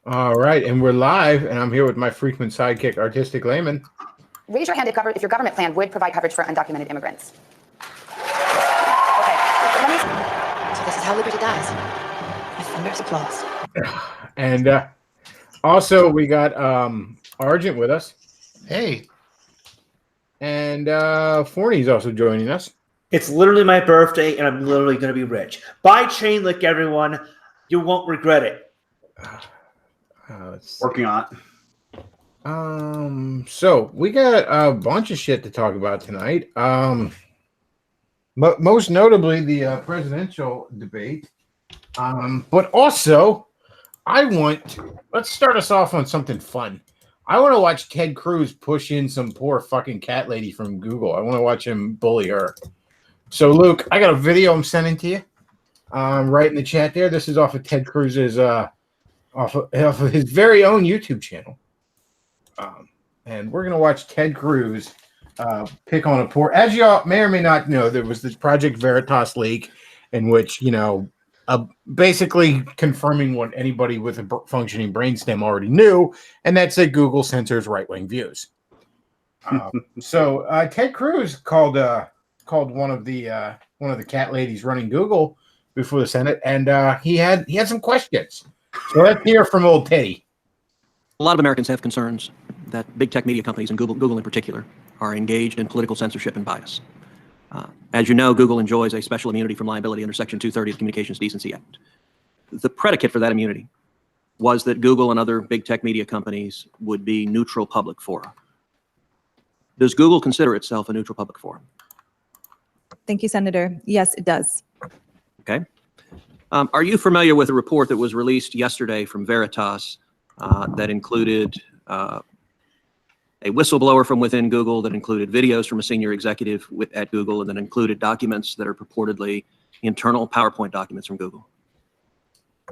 All right, and we're live, and I'm here with my frequent sidekick, Artistic Layman. Raise your hand if your government plan would provide coverage for undocumented immigrants. Okay, So this is how liberty dies. With thunderous applause. And also, we got Argent with us. Hey. And Forney's also joining us. It's literally my birthday, and I'm literally going to be rich. Buy Chainlink, everyone. You won't regret it. Working on it. So we got a bunch of shit to talk about tonight. Most notably the presidential debate. But also, let's start us off on something fun. I want to watch Ted Cruz push in some poor fucking cat lady from Google. I want to watch him bully her. So, Luke, I got a video I'm sending to you right in the chat there. This is off of Ted Cruz's, off of his very own YouTube channel. And we're going to watch Ted Cruz pick on a poor... As you all may or may not know, there was this Project Veritas leak in which, basically confirming what anybody with a functioning brainstem already knew, and that's that Google censors right-wing views. So Ted Cruz called one of the cat ladies running Google before the Senate, and he had some questions. So let's hear from old Teddy. A lot of Americans have concerns that big tech media companies, and Google in particular, are engaged in political censorship and bias. As you know, Google enjoys a special immunity from liability under Section 230 of the Communications Decency Act. The predicate for that immunity was that Google and other big tech media companies would be neutral public fora. Does Google consider itself a neutral public forum? Thank you, Senator. Yes, it does. Okay. Are you familiar with a report that was released yesterday from Veritas that included a whistleblower from within Google, that included videos from a senior executive at Google, and that included documents that are purportedly internal PowerPoint documents from Google?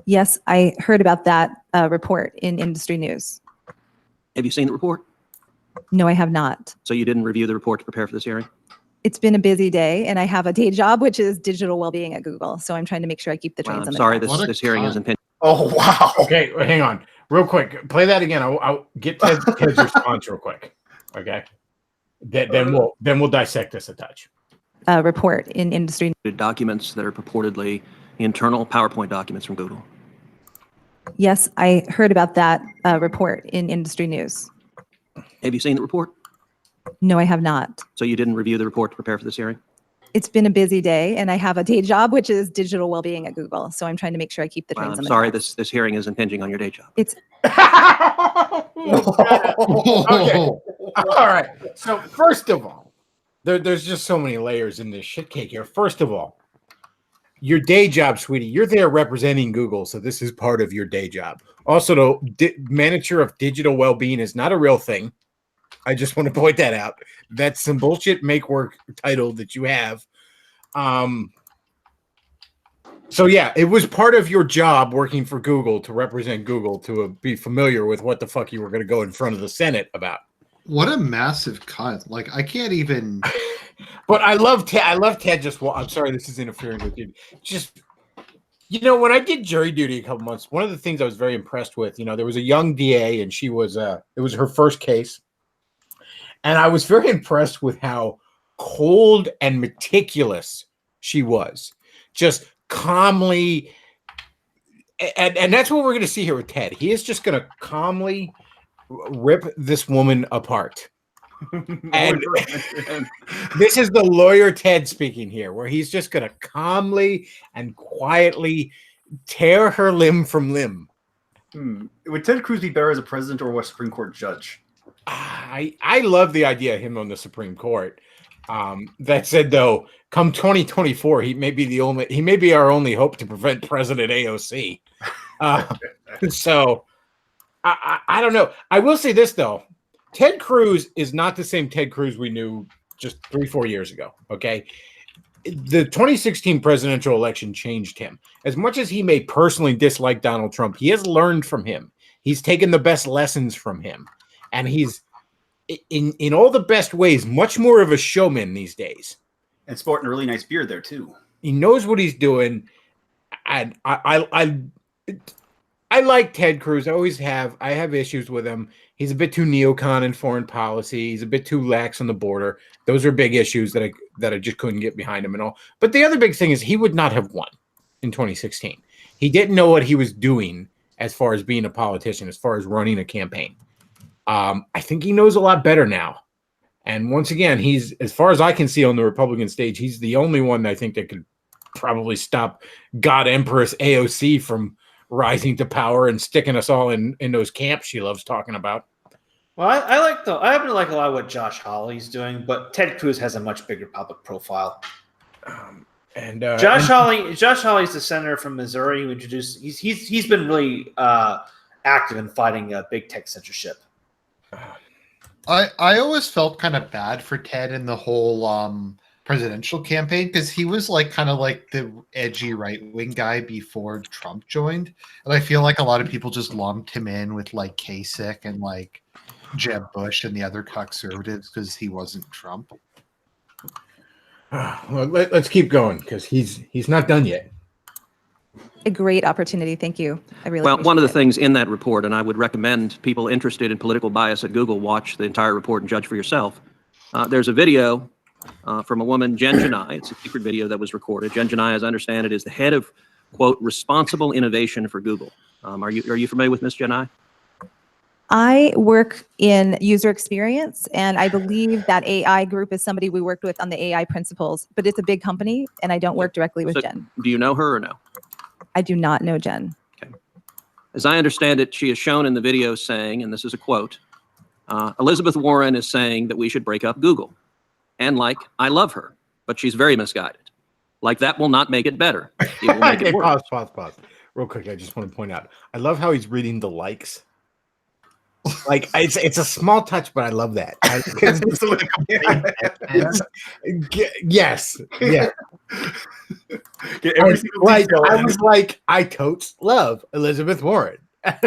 Yes, I heard about that report in industry news. Have you seen the report? No, I have not. So you didn't review the report to prepare for this hearing? It's been a busy day, and I have a day job, which is digital well-being at Google. So I'm trying to make sure I keep the trains on I'm the sorry, track. this hearing is impending. Oh, wow. Okay, hang on. Real quick. Play that again. I'll get Ted's response real quick. Okay. Then we'll dissect this a touch. Report in industry. Documents that are purportedly internal PowerPoint documents from Google. Yes, I heard about that report in industry news. Have you seen the report? No, I have not. So you didn't review the report to prepare for this hearing? It's been a busy day, and I have a day job, which is digital well-being at Google. So I'm trying to make sure I keep the trains on I'm the sorry, tracks. this hearing is impinging on your day job. It's Okay. All right. So first of all, there's just so many layers in this shit cake here. First of all, your day job, sweetie, you're there representing Google, so this is part of your day job. Also, the manager of digital well-being is not a real thing. I just want to point that out. That's some bullshit make work title that you have. So yeah, it was part of your job working for Google to represent Google, to be familiar with what the fuck you were going to go in front of the Senate about. What a massive cut. Like, I can't even... But I love Ted. I'm sorry, this is interfering with you. Just, when I did jury duty a couple months, one of the things I was very impressed with, there was a young DA, and she was, it was her first case. And I was very impressed with how cold and meticulous she was. Just calmly. And that's what we're going to see here with Ted. He is just going to calmly rip this woman apart. And this is the lawyer Ted speaking here, where he's just going to calmly and quietly tear her limb from limb. Would Ted Cruz be better as a president or a Supreme Court judge? I love the idea of him on the Supreme Court. That said, though, come 2024, he may be our only hope to prevent President AOC. So I don't know. I will say this, though. Ted Cruz is not the same Ted Cruz we knew just 3-4 years ago. Okay. The 2016 presidential election changed him. As much as he may personally dislike Donald Trump, he has learned from him. He's taken the best lessons from him. And he's, in all the best ways, much more of a showman these days. And sporting a really nice beard there, too. He knows what he's doing. And I like Ted Cruz. I always have. I have issues with him. He's a bit too neocon in foreign policy. He's a bit too lax on the border. Those are big issues that I just couldn't get behind him and all. But the other big thing is he would not have won in 2016. He didn't know what he was doing as far as being a politician, as far as running a campaign. I think he knows a lot better now. And once again, he's, as far as I can see on the Republican stage, he's the only one I think that could probably stop God Empress AOC from rising to power and sticking us all in those camps she loves talking about. Well, I happen to like a lot of what Josh Hawley's doing, but Ted Cruz has a much bigger public profile. Josh Hawley's the senator from Missouri who introduced. He's been really active in fighting big tech censorship. I always felt kind of bad for Ted in the whole presidential campaign because he was like kind of like the edgy right-wing guy before Trump joined, and I feel like a lot of people just lumped him in with like Kasich and like Jeb Bush and the other conservatives because he wasn't Trump. Well, let's keep going because he's not done yet. A great opportunity. Thank you. I really Well, one of the appreciate it. things in that report, and I would recommend people interested in political bias at Google watch the entire report and judge for yourself. There's a video from a woman, Jen Janai. It's a secret video that was recorded. Jen Janai, as I understand it, is the head of, quote, responsible innovation for Google. Are you familiar with Ms. Janai? I work in user experience, and I believe that AI group is somebody we worked with on the AI principles, but it's a big company, and I don't work directly with So, Jen. do you know her or no? I do not know Jen. As I understand it, she is shown in the video saying, and this is a quote, Elizabeth Warren is saying that we should break up Google. And like, I love her, but she's very misguided. Like, that will not make it better. It will make it Okay, worse. pause. Real quick, I just want to point out, I love how he's reading the likes. Like, it's a small touch, but I love that. Yes. Yeah. I was like, I totes love Elizabeth Warren.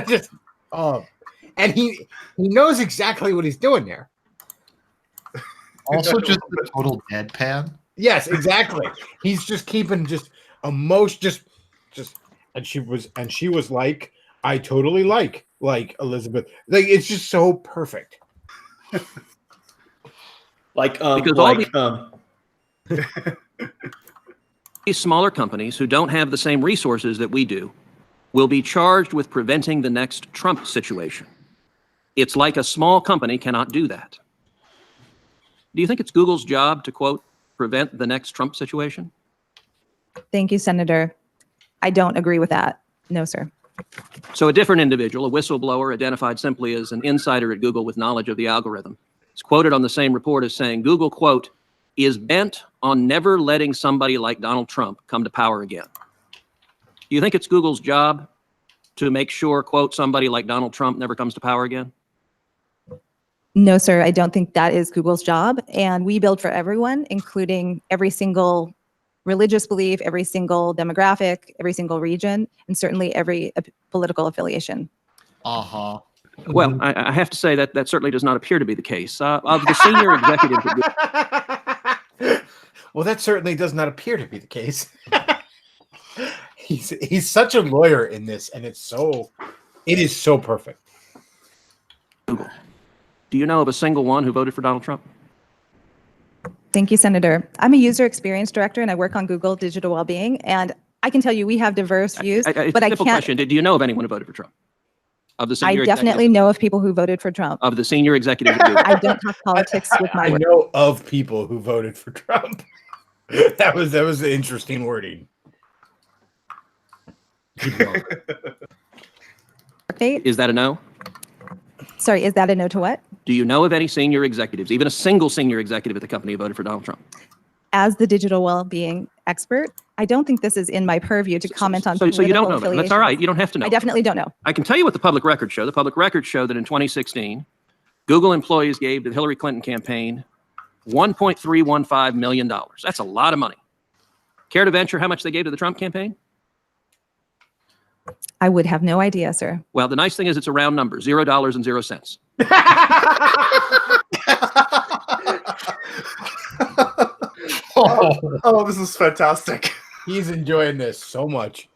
Just, and he knows exactly what he's doing there. Also, just the total deadpan. Yes, exactly. He's just keeping just emotion, just, and she was like, I totally like Elizabeth. Like, it's just so perfect. Because these smaller companies who don't have the same resources that we do will be charged with preventing the next Trump situation. It's like a small company cannot do that. Do you think it's Google's job to, quote, prevent the next Trump situation? Thank you, Senator. I don't agree with that. No, sir. So a different individual, a whistleblower identified simply as an insider at Google with knowledge of the algorithm, is quoted on the same report as saying Google, quote, is bent on never letting somebody like Donald Trump come to power again. Do you think it's Google's job to make sure, quote, somebody like Donald Trump never comes to power again? No, sir. I don't think that is Google's job. And we build for everyone, including every single religious belief, every single demographic, every single region, and certainly every political affiliation. Uh-huh. Well, I have to say that certainly does not appear to be the case. Of the senior executives at Google, Well, that certainly does not appear to be the case. He's such a lawyer in this, and it is so perfect. do you know of a single one who voted for Donald Trump? Thank you, Senator. I'm a user experience director, and I work on Google Digital Wellbeing. And I can tell you we have diverse views, but I simple can't. question. Do you know of anyone who voted for Trump? Of the I senior definitely know of people who voted for Trump. of the senior executive at Google. I don't talk politics with my I work. know of people who voted for Trump. that was interesting wording. Keep going. Fate? Is that a no? Sorry, is that a no to what? Do you know of any senior executives, even a single senior executive at the company who voted for Donald Trump? As the digital well-being expert, I don't think this is in my purview to comment on So you don't know political that. That's all right. affiliations. You don't have to know. I definitely don't know. I can tell you what the public records show. The public records show that in 2016, Google employees gave to the Hillary Clinton campaign $1.315 million. That's a lot of money. Care to venture how much they gave to the Trump campaign? I would have no idea, sir. Well, the nice thing is it's a round number, $0.00. Oh, this is fantastic. He's enjoying this so much.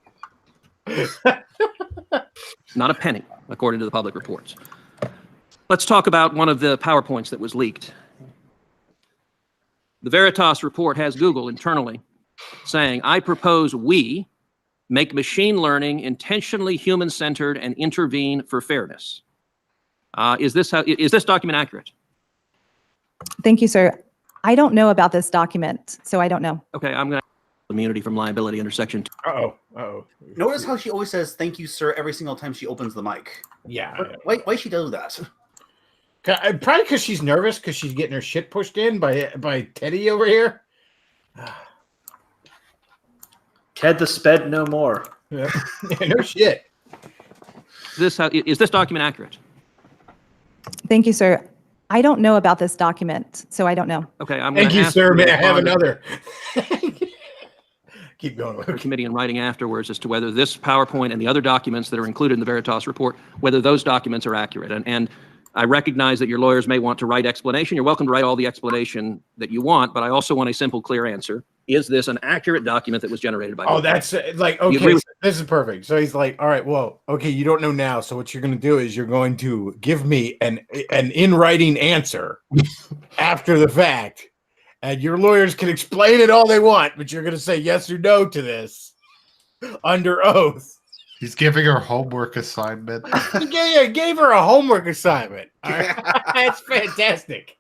not a penny, according to the public reports. Let's talk about one of the PowerPoints that was leaked. The Veritas report has Google internally saying, I propose we make machine learning intentionally human-centered and intervene for fairness. Is this document accurate? Thank you, sir. I don't know about this document, so I don't know. Okay, I'm going to immunity from liability under Section 2. Uh-oh. Notice how she always says "thank you, sir" every single time she opens the mic. Yeah. Why she does that? Probably because she's nervous because she's getting her shit pushed in by Teddy over here. Ted the Sped no more. Yeah. No shit. Is this document accurate? Thank you, sir. I don't know about this document, so I don't know. Okay, I'm Thank going to you, ask sir. you May to I have respond another? Keep going. to the committee in writing afterwards as to whether this PowerPoint and the other documents that are included in the Veritas report, whether those documents are accurate. And I recognize that your lawyers may want to write explanation. You're welcome to write all the explanation that you want, but I also want a simple, clear answer. Is this an accurate document that was generated by Google? That's like, You okay, agree with- so this is perfect. So he's like, all right, well, okay, you don't know now. So what you're going to do is you're going to give me an in writing answer after the fact. And your lawyers can explain it all they want, but you're going to say yes or no to this under oath. He's giving her homework assignment. He gave her a homework assignment. All right? That's fantastic.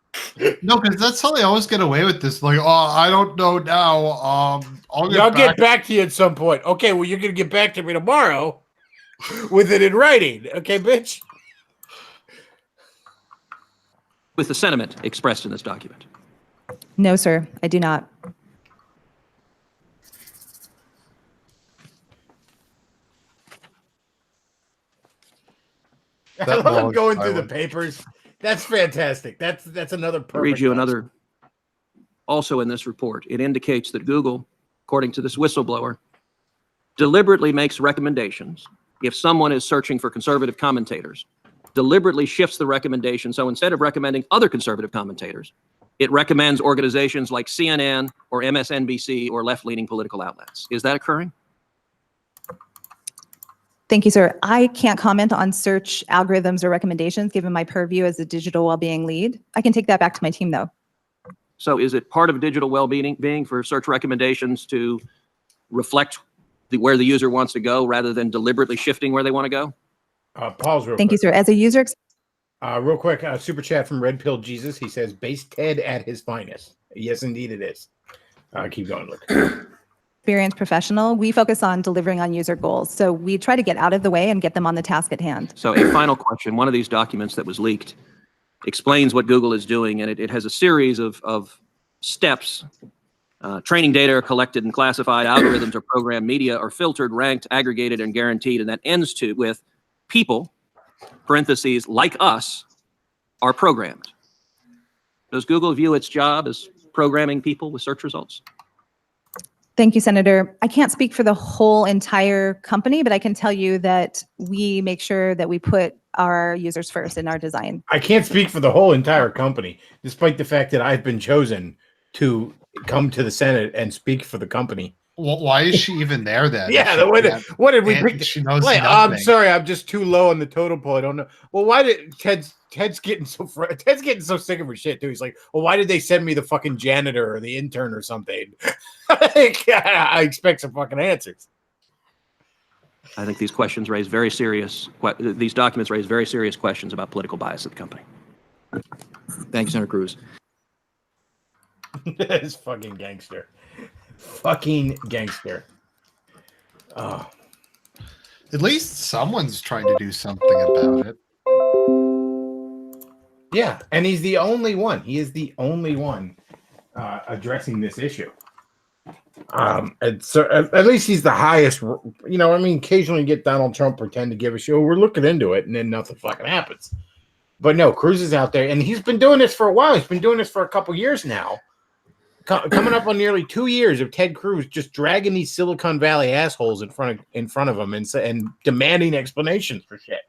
No, because that's how they always get away with this. Like, oh, I don't know now. I'll get back to you at some point. Okay, well, you're going to get back to me tomorrow with it in writing. Okay, bitch? With the sentiment expressed in this document. No, sir, I do not. I love him long going through the silence. papers. That's fantastic. That's another perfect. I'll read you one. another. Also in this report, it indicates that Google, according to this whistleblower, deliberately makes recommendations. If someone is searching for conservative commentators, deliberately shifts the recommendation. So instead of recommending other conservative commentators, it recommends organizations like CNN or MSNBC or left-leaning political outlets. Is that occurring? Thank you, sir. I can't comment on search algorithms or recommendations given my purview as a digital well-being lead. I can take that back to my team, though. So is it part of digital well-being for search recommendations to reflect where the user wants to go rather than deliberately shifting where they want to go? Pause real Thank you, quick. sir. As a user, Real quick, super chat from Red Pill Jesus. He says, base Ted at his finest. Yes, indeed it is. Keep going, Luke. experienced professional, we focus on delivering on user goals. So we try to get out of the way and get them on the task at hand. So a final question. One of these documents that was leaked explains what Google is doing, and it has a series of steps. Training data are collected and classified, algorithms are programmed, media are filtered, ranked, aggregated, and guaranteed, and that ends with people, parentheses, like us, are programmed. Does Google view its job as programming people with search results? Thank you, Senator. I can't speak for the whole entire company, but I can tell you that we make sure that we put our users first in our design. I can't speak for the whole entire company, despite the fact that I've been chosen to come to the Senate and speak for the company. Well, why is she even there then? Yeah, what did we pick? She knows Wait, nothing. I'm sorry, I'm just too low on the totem pole. I don't know. Well, why did Ted's getting so sick of her shit too? He's like, well, why did they send me the fucking janitor or the intern or something? I expect some fucking answers. I think these questions raise very serious. These documents raise very serious questions about political bias at the company. Thank you, Senator Cruz. This fucking gangster. Fucking gangster. Oh. At least someone's trying to do something about it. Yeah, and he's the only one. He is the only one addressing this issue. And so at least he's the highest. You know, I mean, occasionally you get Donald Trump pretend to give a show. We're looking into it, and then nothing fucking happens. But no, Cruz is out there, and he's been doing this for a while. He's been doing this for a couple years now. Coming up on nearly 2 years of Ted Cruz just dragging these Silicon Valley assholes in front of him and demanding explanations for shit.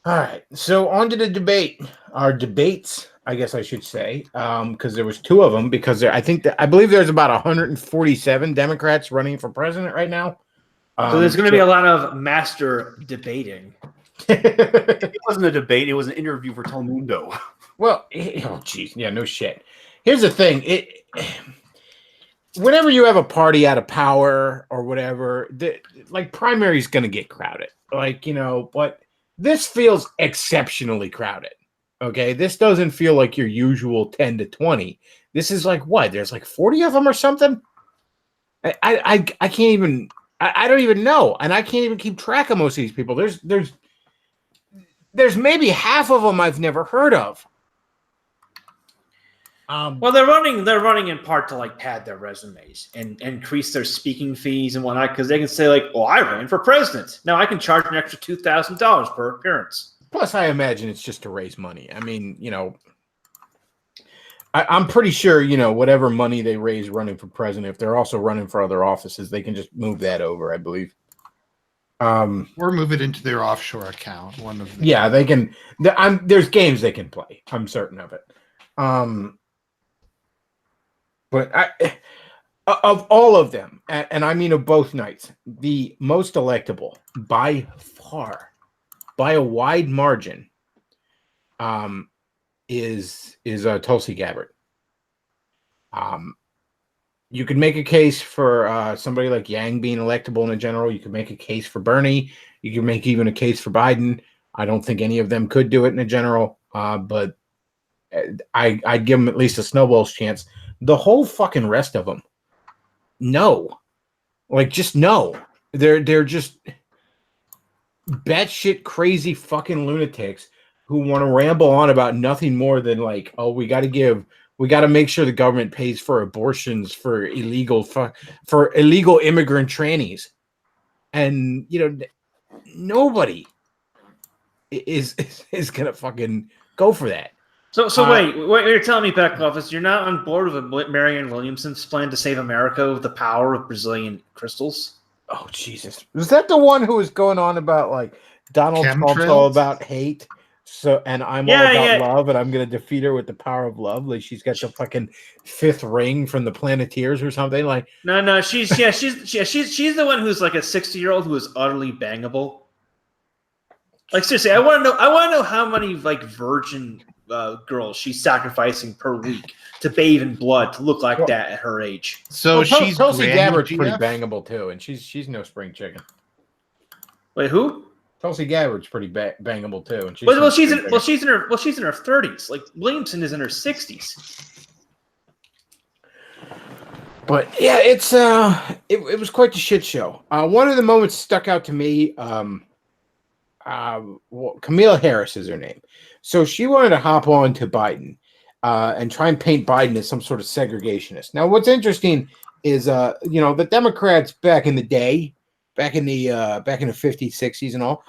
All right, so on to the debate. Our debates. I guess I should say, because there was 2 of them. Because I believe there's about 147 Democrats running for president right now. So there's going to be a lot of master debating. It wasn't a debate; it was an interview for Telemundo. Well, oh geez, yeah, no shit. Here's the thing: whenever you have a party out of power or whatever, like primary's going to get crowded. Like, but this feels exceptionally crowded. Okay, this doesn't feel like your usual 10 to 20. This is like what? There's like 40 of them or something. I can't even. I don't even know, and I can't even keep track of most of these people. There's maybe half of them I've never heard of. Well, they're running in part to like pad their resumes and increase their speaking fees and whatnot, because they can say like, "Oh, I ran for president. Now I can charge an extra $2,000 per appearance." Plus, I imagine it's just to raise money. I mean, I'm pretty sure, whatever money they raise running for president, if they're also running for other offices, they can just move that over, I believe. Or move it into their offshore account. Yeah, they can. There's games they can play. I'm certain of it. But of all of them, and I mean of both nights, the most electable by far, by a wide margin, is Tulsi Gabbard. You could make a case for somebody like Yang being electable in a general. You could make a case for Bernie. You could make even a case for Biden. I don't think any of them could do it in a general, but I'd give them at least a snowball's chance. The whole fucking rest of them, no. Like, just no. They're just batshit crazy fucking lunatics who want to ramble on about nothing more than like, oh, we got to make sure the government pays for abortions for illegal immigrant trannies. And, nobody is going to fucking go for that. So wait, you're telling me, Bechtloff, is you're not on board with Marianne Williamson's plan to save America with the power of Brazilian crystals? Oh, Jesus. Was that the one who was going on about, like, Donald Trump's all about hate? So, and I'm all about love, and I'm going to defeat her with the power of love. Like, she's got the fucking 5th ring from the Planeteers or something. Like, no, she's the one who's like a 60-year-old who is utterly bangable. Like, seriously, I want to know how many like virgin girls she's sacrificing per week to bathe in blood to look like that at her age. So she's Tulsi Gabbard's pretty bangable too, and she's no spring chicken. Wait, who? Tulsi Gabbard's pretty bangable too, and she's in her 30s. Like, Williamson is in her 60s. But yeah, it's it was quite the shit show. One of the moments stuck out to me. Camille Harris is her name. So she wanted to hop on to Biden and try and paint Biden as some sort of segregationist. Now, what's interesting is, the Democrats back in the day, back in the 50s, 60s, and all,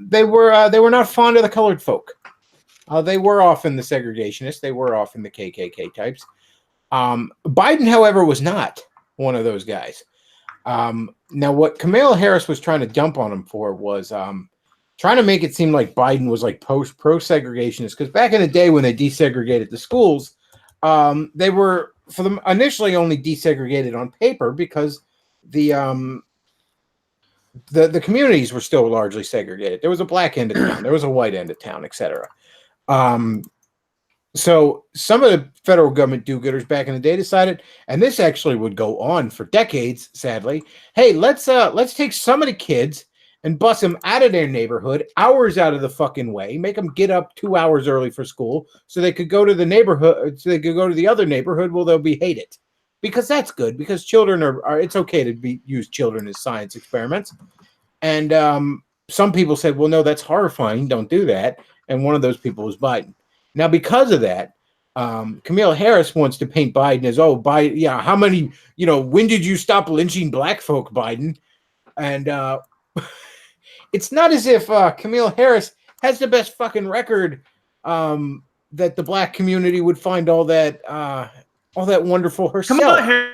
they were not fond of the colored folk. They were often the segregationists. They were often the KKK types. Biden, however, was not one of those guys. Now, what Kamala Harris was trying to dump on him for was trying to make it seem like Biden was like pro-segregationist, because back in the day when they desegregated the schools, they were initially only desegregated on paper because the communities were still largely segregated. There was a black end of town, there was a white end of town, etc. So some of the federal government do-gooders back in the day decided, and this actually would go on for decades, sadly, hey, let's take some of the kids and bus them out of their neighborhood, hours out of the fucking way, make them get up 2 hours early for school so they could go to the neighborhood, so they could go to the other neighborhood where they'll be hated. Because that's good, because children are it's okay to use children as science experiments. And some people said, well, no, that's horrifying, don't do that. And one of those people was Biden. Now, because of that, Kamala Harris wants to paint Biden as, oh, Biden, yeah, how many, when did you stop lynching black folk, Biden? And it's not as if Kamala Harris has the best fucking record that the black community would find all that wonderful herself. Kamala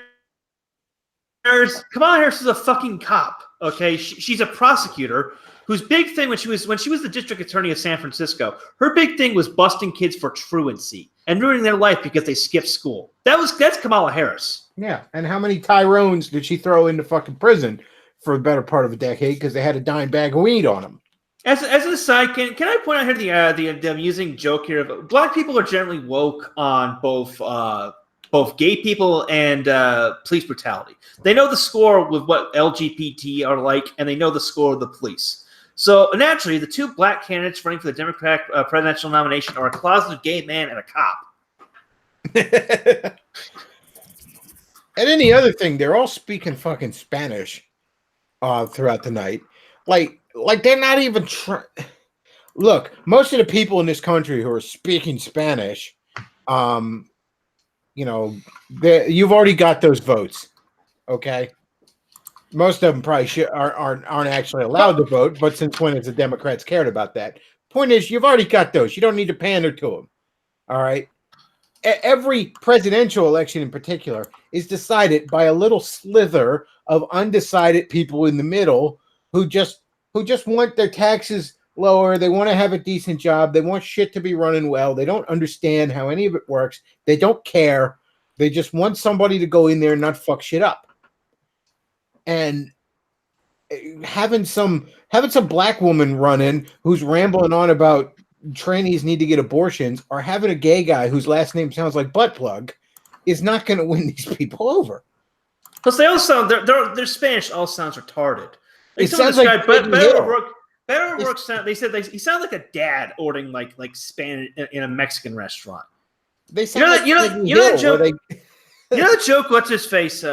Harris is a fucking cop. Okay, she's a prosecutor whose big thing when she was the district attorney of San Francisco, her big thing was busting kids for truancy and ruining their life because they skipped school. That's Kamala Harris. Yeah, and how many Tyrones did she throw into fucking prison for the better part of a decade because they had a dime bag of weed on them? As an aside, can I point out here the amusing joke here of black people are generally woke on both gay people and police brutality. They know the score with what LGBT are like, and they know the score of the police. So naturally, the two black candidates running for the Democratic presidential nomination are a closeted gay man and a cop. And any other thing, they're all speaking fucking Spanish throughout the night. Like they're not even trying. Look, most of the people in this country who are speaking Spanish, you've already got those votes. Okay, most of them probably aren't actually allowed to vote, but since when has the Democrats cared about that? Point is, you've already got those. You don't need to pander to them. All right. Every presidential election in particular is decided by a little slither of undecided people in the middle who just want their taxes lower. They want to have a decent job. They want shit to be running well. They don't understand how any of it works. They don't care. They just want somebody to go in there and not fuck shit up. And having some black woman run in who's rambling on about trannies need to get abortions, or having a gay guy whose last name sounds like butt plug is not going to win these people over. Plus, they all sound their Spanish all sounds retarded. It sounds like Beto O'Rourke sound. They said he sounded like a dad ordering like Spanish in a Mexican restaurant. They sound you know that joke. You know the joke? What's his face?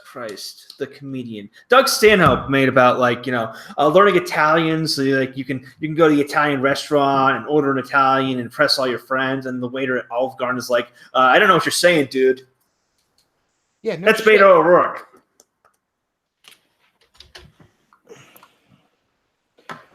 Christ, the comedian Doug Stanhope made about learning Italian. So you can go to the Italian restaurant and order an Italian and impress all your friends. And the waiter at Olive Garden is like, I don't know what you're saying, dude. Yeah, that's Beto O'Rourke.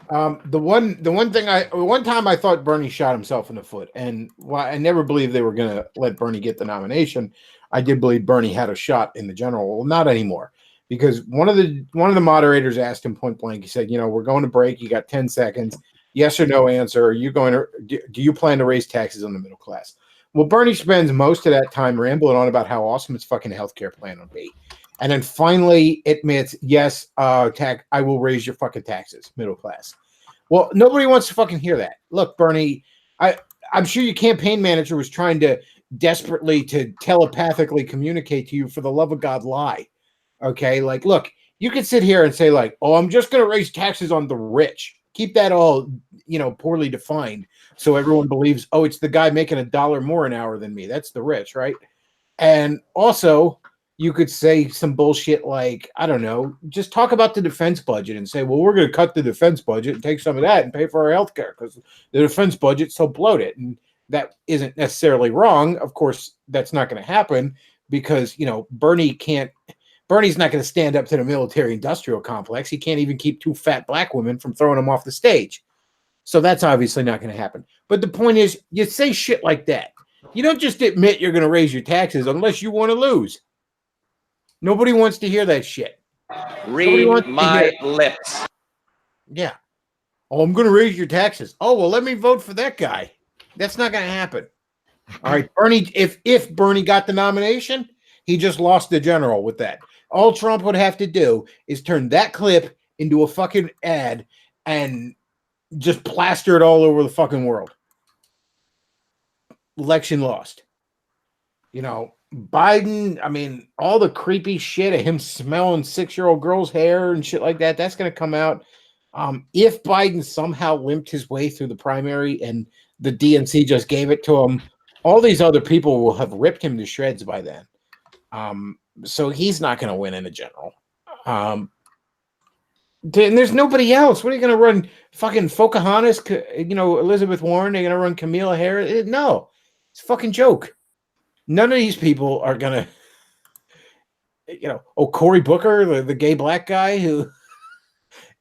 One time I thought Bernie shot himself in the foot, and while I never believed they were going to let Bernie get the nomination, I did believe Bernie had a shot in the general. Well, not anymore, because one of the moderators asked him point blank. He said, "We're going to break. You got 10 seconds. Yes or no answer. Are you going to? Do you plan to raise taxes on the middle class?" Well, Bernie spends most of that time rambling on about how awesome his fucking healthcare plan will be, and then finally admits, "Yes, I will raise your fucking taxes, middle class." Well, nobody wants to fucking hear that. Look, Bernie, I'm sure your campaign manager was trying to desperately to telepathically communicate to you, for the love of God, lie. Okay, look, you could sit here and say "Oh, I'm just going to raise taxes on the rich." Keep that all, poorly defined, so everyone believes, oh, it's the guy making $1 more an hour than me. That's the rich, right? And also, you could say some bullshit like, I don't know, just talk about the defense budget and say, well, we're going to cut the defense budget and take some of that and pay for our health care because the defense budget's so bloated. And that isn't necessarily wrong. Of course, that's not going to happen because, Bernie's not going to stand up to the military industrial complex. He can't even keep two fat black women from throwing him off the stage. So that's obviously not going to happen. But the point is, you say shit like that. You don't just admit you're going to raise your taxes unless you want to lose. Nobody wants to hear that shit. Read my lips. Yeah. Oh, I'm going to raise your taxes. Oh, well, let me vote for that guy. That's not going to happen. All right, Bernie, if Bernie got the nomination, he just lost the general with that. All Trump would have to do is turn that clip into a fucking ad and just plaster it all over the fucking world. Election lost. Biden, all the creepy shit of him smelling 6-year-old girls' hair and shit like that, that's going to come out. If Biden somehow limped his way through the primary and the DNC just gave it to him, all these other people will have ripped him to shreds by then. So he's not going to win in a general. And there's nobody else. What are you going to run? Fucking Pocahontas, Elizabeth Warren? They're going to run Camilla Harris? No, it's a fucking joke. None of these people are going to, Cory Booker, the gay black guy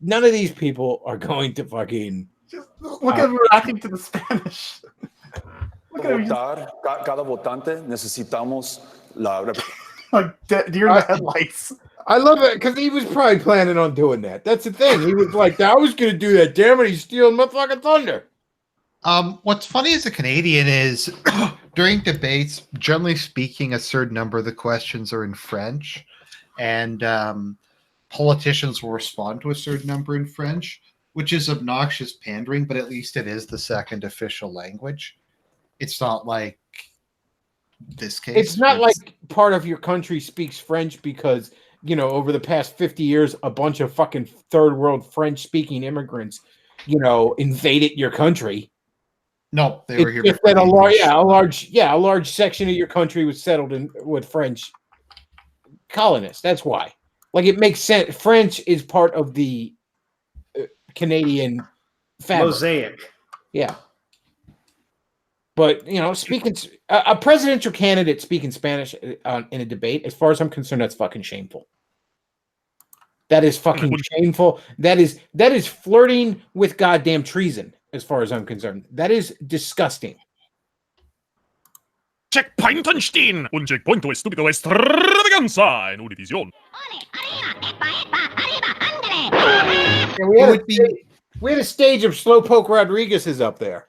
none of these people are going to fucking. Just look at him reacting to the Spanish. Look at him. Cada votante necesitamos la. Like deer in the headlights. I love it because he was probably planning on doing that. That's the thing. He was like, I was going to do that. Damn it, he's stealing my fucking thunder. What's funny as a Canadian is during debates, generally speaking, a certain number of the questions are in French, and politicians will respond to a certain number in French, which is obnoxious pandering, but at least it is the second official language. It's not like this case. It's not like part of your country speaks French because, you know, over the past 50 years, a bunch of fucking third world French speaking immigrants, you know, invaded your country. No, they were here just before that the a large section of your country was settled in with French colonists. That's why. Like, it makes sense. French is part of the Canadian fabric. Mosaic. Yeah. But, you know, speaking a presidential candidate speaking Spanish in a debate, as far as I'm concerned, that's fucking shameful. That is fucking shameful. That is flirting with goddamn treason, as far as I'm concerned. That is disgusting. Checkpoint anstehen! Un checkpoint estúpido extravaganza en Univision. Yeah, we had a stage of Slowpoke Rodriguez's up there.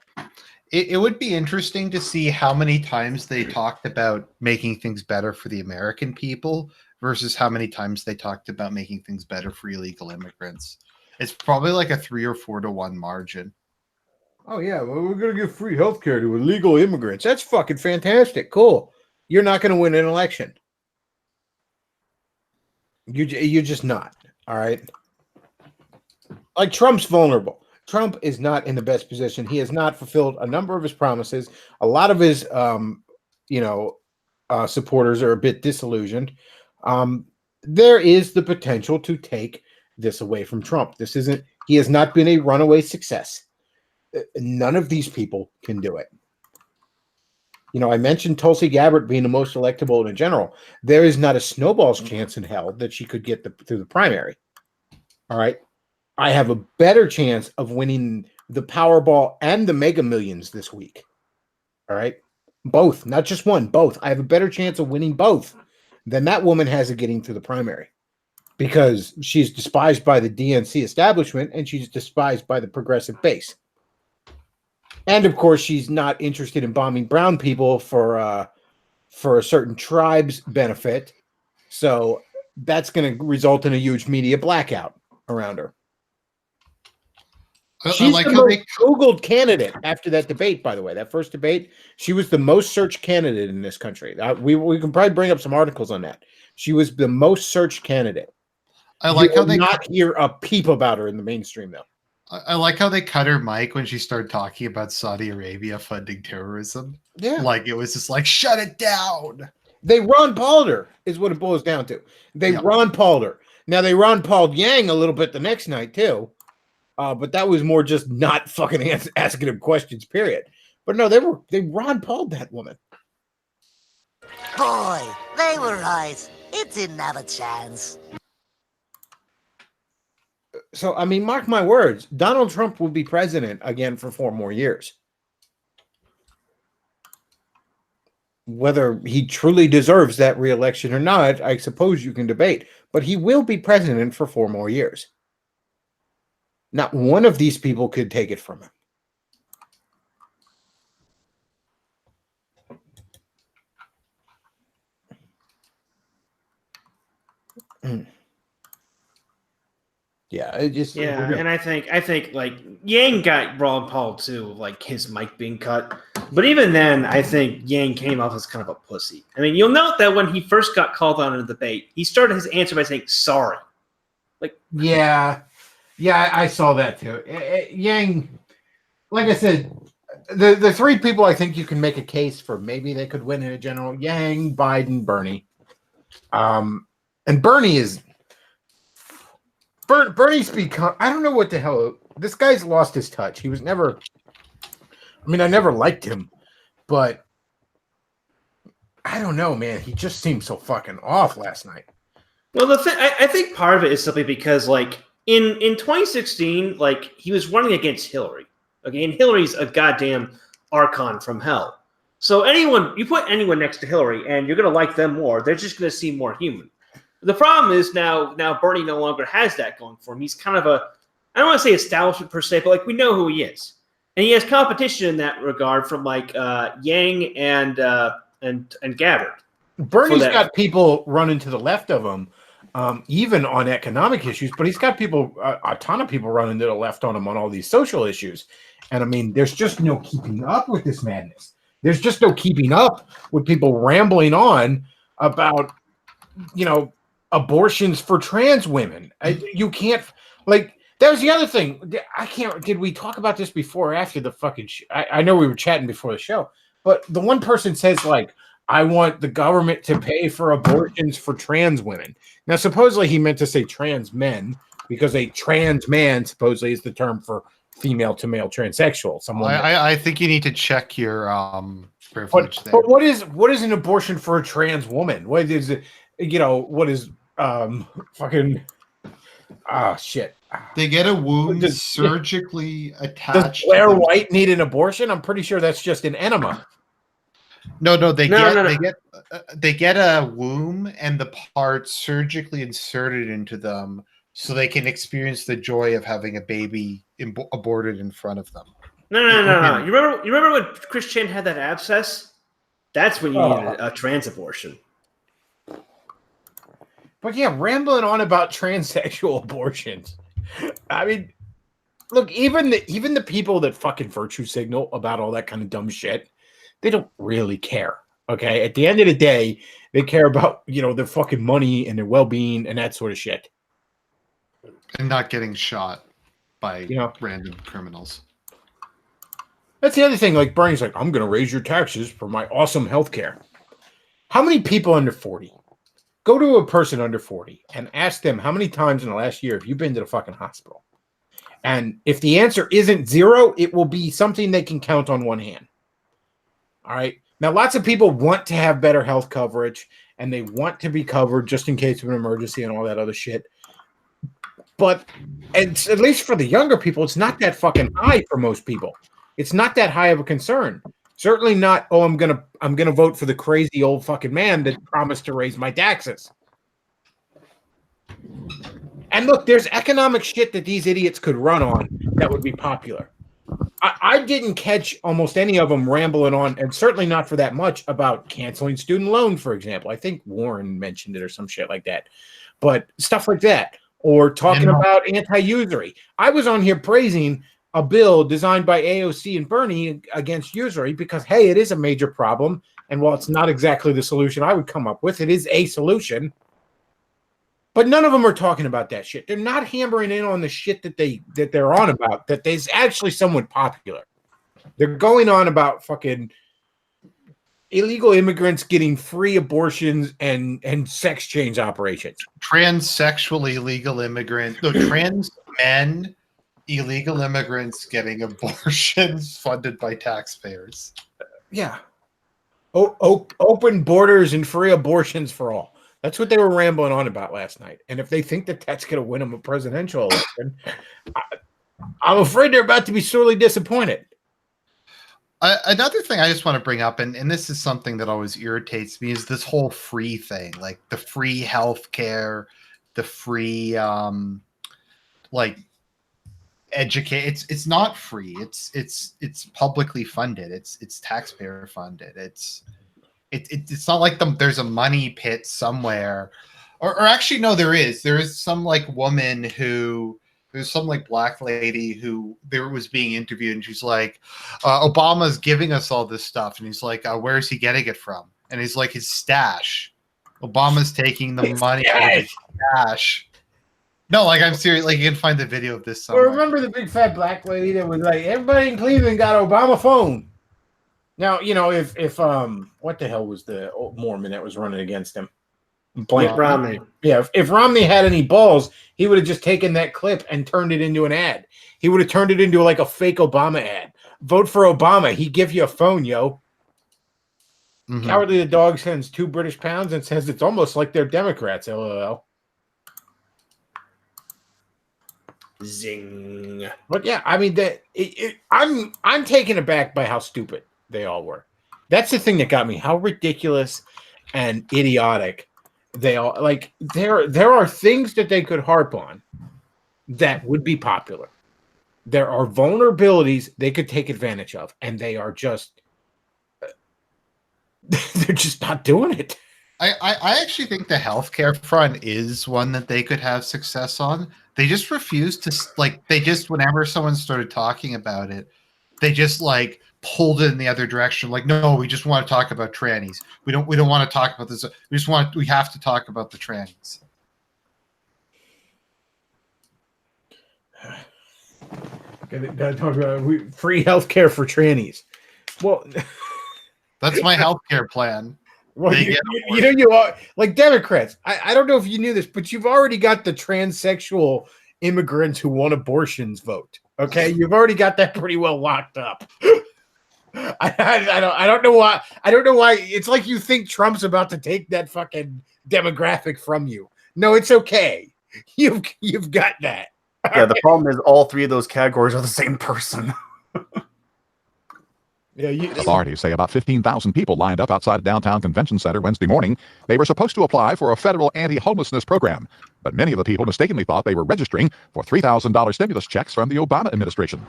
It would be interesting to see how many times they talked about making things better for the American people versus how many times they talked about making things better for illegal immigrants. It's probably like a 3 or 4 to 1 margin. Oh, yeah. Well, we're going to give free healthcare to illegal immigrants. That's fucking fantastic. Cool. You're not going to win an election. You're just not. All right. Like, Trump's vulnerable. Trump is not in the best position. He has not fulfilled a number of his promises. A lot of his, supporters are a bit disillusioned. There is the potential to take this away from Trump. He has not been a runaway success. None of these people can do it. You know, I mentioned Tulsi Gabbard being the most electable in general. There is not a snowball's chance in hell that she could get through the primary. All right. I have a better chance of winning the Powerball and the Mega Millions this week. All right. Both, not just one, both. I have a better chance of winning both than that woman has of getting through the primary because she's despised by the DNC establishment and she's despised by the progressive base. And of course, she's not interested in bombing brown people for a certain tribe's benefit. So that's going to result in a huge media blackout around her. She's the most Googled candidate after that debate, by the way. That first debate, she was the most searched candidate in this country. We can probably bring up some articles on that. She was the most searched candidate. I like how they not hear a peep about her in the mainstream, though. I like how they cut her mic when she started talking about Saudi Arabia funding terrorism. Yeah. Like, it was just like, shut it down. They Ron Paul'd her, is what it boils down to. They Ron Paul'd her. Now, they Ron Paul'd Yang a little bit the next night, too. But that was more just not fucking asking him questions, period. But no, they Ron Paul'd that woman. Boy, they were right. It didn't have a chance. So, I mean, mark my words, Donald Trump will be president again for 4 more years. Whether he truly deserves that re-election or not, I suppose you can debate. But he will be president for 4 more years. Not one of these people could take it from him. Yeah, it just and I think like Yang got Ron Paul too, like his mic being cut. But even then, I think Yang came off as kind of a pussy. I mean, you'll note that when he first got called on in the debate, he started his answer by saying sorry. Like, yeah, I saw that too. Yang, like I said, the 3 people I think you can make a case for maybe they could win in a general: Yang, Biden, Bernie. And Bernie's become, I don't know what the hell, this guy's lost his touch. He was never, I mean, I never liked him, but I don't know, man. He just seemed so fucking off last night. Well, I think part of it is simply because, like, in 2016, like, he was running against Hillary. Okay, and Hillary's a goddamn archon from hell. So you put anyone next to Hillary, and you're going to like them more. They're just going to seem more human. The problem is now Bernie no longer has that going for him. He's kind of I don't want to say establishment per se, but like we know who he is, and he has competition in that regard from like Yang and Gabbard. Bernie's got people running to the left of him, even on economic issues, but he's got people, a ton of people running to the left on him on all these social issues. And I mean, there's just no keeping up with this madness. There's just no keeping up with people rambling on about, abortions for trans women. You can't, like, that was the other thing. Did we talk about this before or after the fucking I know we were chatting before the show, but the one person says, like, I want the government to pay for abortions for trans women. Now, supposedly he meant to say trans men because a trans man supposedly is the term for female to male transsexual. I think you need to check your privilege there. But what is an abortion for a trans woman? What is it? What is fucking shit? They get a wound surgically attached. Does Blair White need an abortion? I'm pretty sure that's just an enema. No, they get a womb and the parts surgically inserted into them so they can experience the joy of having a baby aborted in front of them. No. You remember when Chris Chan had that abscess? That's when you needed a trans abortion. But yeah, rambling on about transsexual abortions. I mean, look, even the people that fucking virtue signal about all that kind of dumb shit, they don't really care. Okay, at the end of the day, they care about their fucking money and their well-being and that sort of shit, and not getting shot by random criminals. That's the other thing. Like Bernie's like, I'm going to raise your taxes for my awesome health care. How many people under 40? Go to a person under 40 and ask them how many times in the last year have you been to the fucking hospital? And if the answer isn't 0, it will be something they can count on one hand. All right. Now, lots of people want to have better health coverage and they want to be covered just in case of an emergency and all that other shit. But at least for the younger people, it's not that fucking high for most people. It's not that high of a concern. Certainly not, I'm gonna vote for the crazy old fucking man that promised to raise my taxes. And look, there's economic shit that these idiots could run on that would be popular. I didn't catch almost any of them rambling on, and certainly not for that much, about canceling student loan, for example. I think Warren mentioned it or some shit like that. But stuff like that. Or talking about anti-usury. I was on here praising a bill designed by AOC and Bernie against usury because, hey, it is a major problem. And while it's not exactly the solution I would come up with, it is a solution. But none of them are talking about that shit. They're not hammering in on the shit that they're on about, that is actually somewhat popular. They're going on about fucking illegal immigrants getting free abortions and sex change operations. Transsexual illegal immigrants, trans men, illegal immigrants getting abortions funded by taxpayers. Yeah. Open borders and free abortions for all. That's what they were rambling on about last night. And if they think that that's going to win them a presidential election, I'm afraid they're about to be sorely disappointed. Another thing I just want to bring up, and this is something that always irritates me, is this whole free thing, like the free health care, the free educate. It's not free. It's publicly funded. It's taxpayer funded. It's not like there's a money pit somewhere, or actually no, there is some like woman who. There's some like black lady who there was being interviewed, and she's like, Obama's giving us all this stuff. And he's like, where is he getting it from? And he's like, his stash. Obama's taking the money out of his stash. No, like, I'm serious. Like, you can find the video of this somewhere. Well, remember the big fat black lady that was like, everybody in Cleveland got an Obama phone. Now, if what the hell was the old Mormon that was running against him? Romney. Yeah, if Romney had any balls, he would have just taken that clip and turned it into an ad. He would have turned it into like a fake Obama ad. Vote for Obama. He'd give you a phone, yo. Mm-hmm. Cowardly the dog sends 2 British pounds and says it's almost like they're Democrats. LOL. Zing. But yeah, I mean, I'm taken aback by how stupid they all were. That's the thing that got me. How ridiculous and idiotic They all like there are things that they could harp on that would be popular. There are vulnerabilities they could take advantage of, and they are just they're just not doing it. I actually think the healthcare front is one that they could have success on. They just refuse to whenever someone started talking about it, they just like pulled it in the other direction. Like, no, we just want to talk about trannies. We don't want to talk about this. We have to talk about the trannies. Gotta talk about free healthcare for trannies. Well, that's my healthcare plan. Well, you are like Democrats. I don't know if you knew this, but you've already got the transsexual immigrants who want abortions vote. Okay, you've already got that pretty well locked up. I don't know why. I don't know why. It's like you think Trump's about to take that fucking demographic from you. No, it's okay. You've got that. Yeah, the problem is all three of those categories are the same person. Authorities say about 15,000 people lined up outside a downtown convention center Wednesday morning. They were supposed to apply for a federal anti-homelessness program, but many of the people mistakenly thought they were registering for $3,000 stimulus checks from the Obama administration.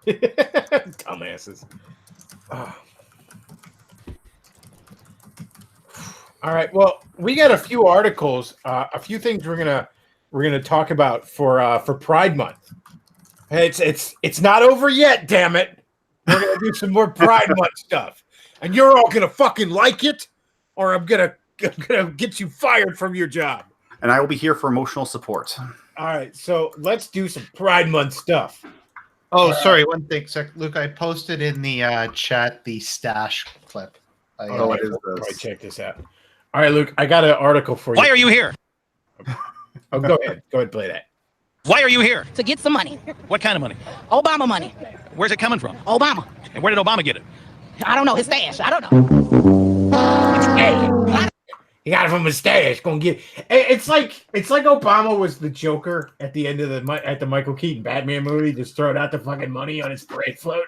Dumbasses. Oh. All right. Well, we got a few articles, a few things we're gonna talk about for Pride Month. It's not over yet. Damn it. We're going to do some more Pride Month stuff. And you're all going to fucking like it, or I'm going to get you fired from your job. And I will be here for emotional support. All right, so let's do some Pride Month stuff. Oh, sorry, one thing, Luke. I posted in the chat the stash clip. What is this? Probably check this out. All right, Luke, I got an article for you. Why are you here? Oh, go ahead. Go ahead, play that. Why are you here? To get some money. What kind of money? Obama money. Where's it coming from? Obama. And where did Obama get it? I don't know. His stash. I don't know. He got it from his stash. Gonna get. It's like Obama was the Joker at the end of the Michael Keaton Batman movie, just throwing out the fucking money on his parade float.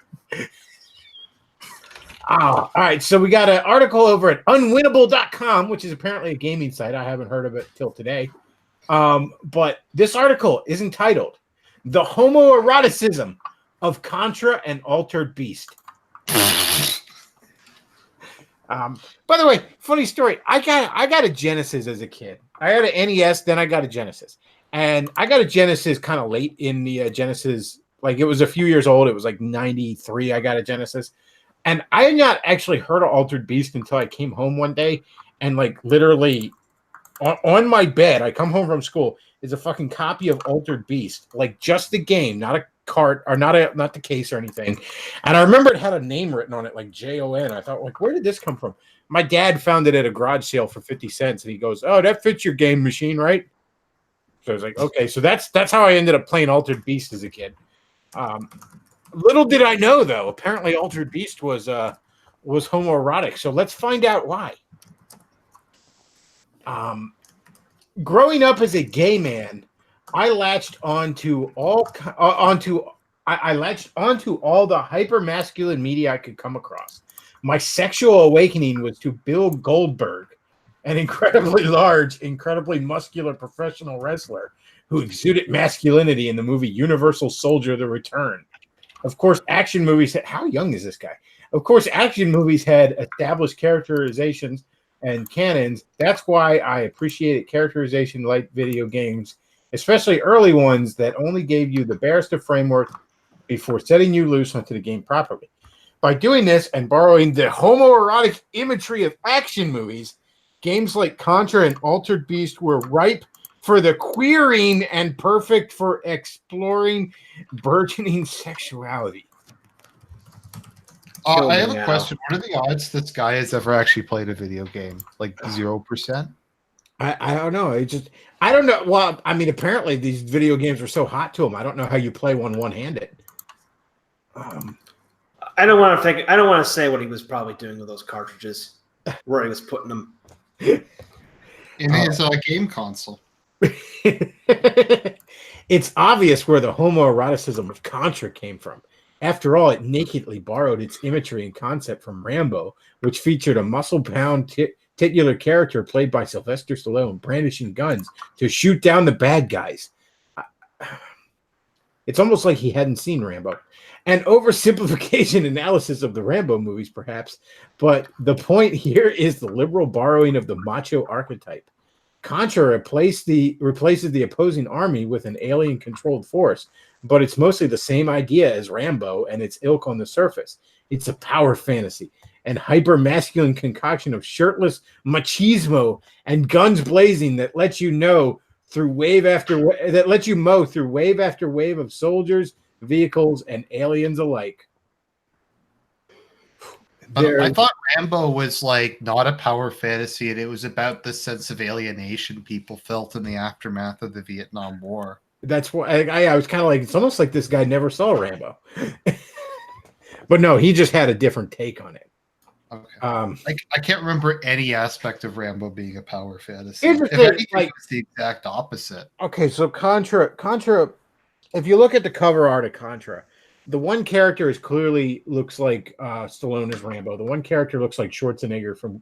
All right. So we got an article over at unwinnable.com, which is apparently a gaming site. I haven't heard of it till today. But this article is entitled "The Homoeroticism of Contra and Altered Beast." By the way, funny story. I got a Genesis as a kid. I had an NES, then I got a Genesis, and I got a Genesis kind of late in the Genesis. Like it was a few years old. It was like 93. I got a Genesis, and I had not actually heard of Altered Beast until I came home one day, and like literally. On my bed, I come home from school, is a fucking copy of Altered Beast, like just the game, not a cart or not the case or anything. And I remember it had a name written on it, like Jon. I thought, like, where did this come from? My dad found it at a garage sale for 50 cents, and he goes, "Oh, that fits your game machine, right?" So I was like, okay, so that's how I ended up playing Altered Beast as a kid. Little did I know, though, apparently Altered Beast was homoerotic. So let's find out why. Growing up as a gay man, I latched onto all the hypermasculine media I could come across. My sexual awakening was to Bill Goldberg, an incredibly large, incredibly muscular professional wrestler who exuded masculinity in the movie Universal Soldier: The Return. Of course, action movies had, how young is this guy? Of course, action movies had established characterizations and canons. That's why I appreciated characterization like video games, especially early ones that only gave you the barest of framework before setting you loose onto the game properly. By doing this and borrowing the homoerotic imagery of action movies, games like Contra and Altered Beast were ripe for the queering and perfect for exploring burgeoning sexuality. I have a question. What are the odds this guy has ever actually played a video game? Like 0%? I don't know. I don't know. Well, I mean, apparently these video games are so hot to him. I don't know how you play one-handed. I don't want to say what he was probably doing with those cartridges, where he was putting them in his game console. It's obvious where the homoeroticism of Contra came from. After all, it nakedly borrowed its imagery and concept from Rambo, which featured a muscle-bound titular character played by Sylvester Stallone brandishing guns to shoot down the bad guys. It's almost like he hadn't seen Rambo. An oversimplification analysis of the Rambo movies, perhaps, but the point here is the liberal borrowing of the macho archetype. Contra replaces the opposing army with an alien-controlled force, but it's mostly the same idea as Rambo and its ilk on the surface. It's a power fantasy, and hyper-masculine concoction of shirtless machismo and guns blazing that lets you mow through wave after wave of soldiers, vehicles, and aliens alike. I thought Rambo was like not a power fantasy, and it was about the sense of alienation people felt in the aftermath of the Vietnam War. That's why I was kind of like, it's almost like this guy never saw Rambo. But no, he just had a different take on it. Okay. I can't remember any aspect of Rambo being a power fantasy. Here's the If thing, anything, like- it's the exact opposite. Okay, so Contra, if you look at the cover art of Contra, the one character clearly looks like Stallone as Rambo. The one character looks like Schwarzenegger from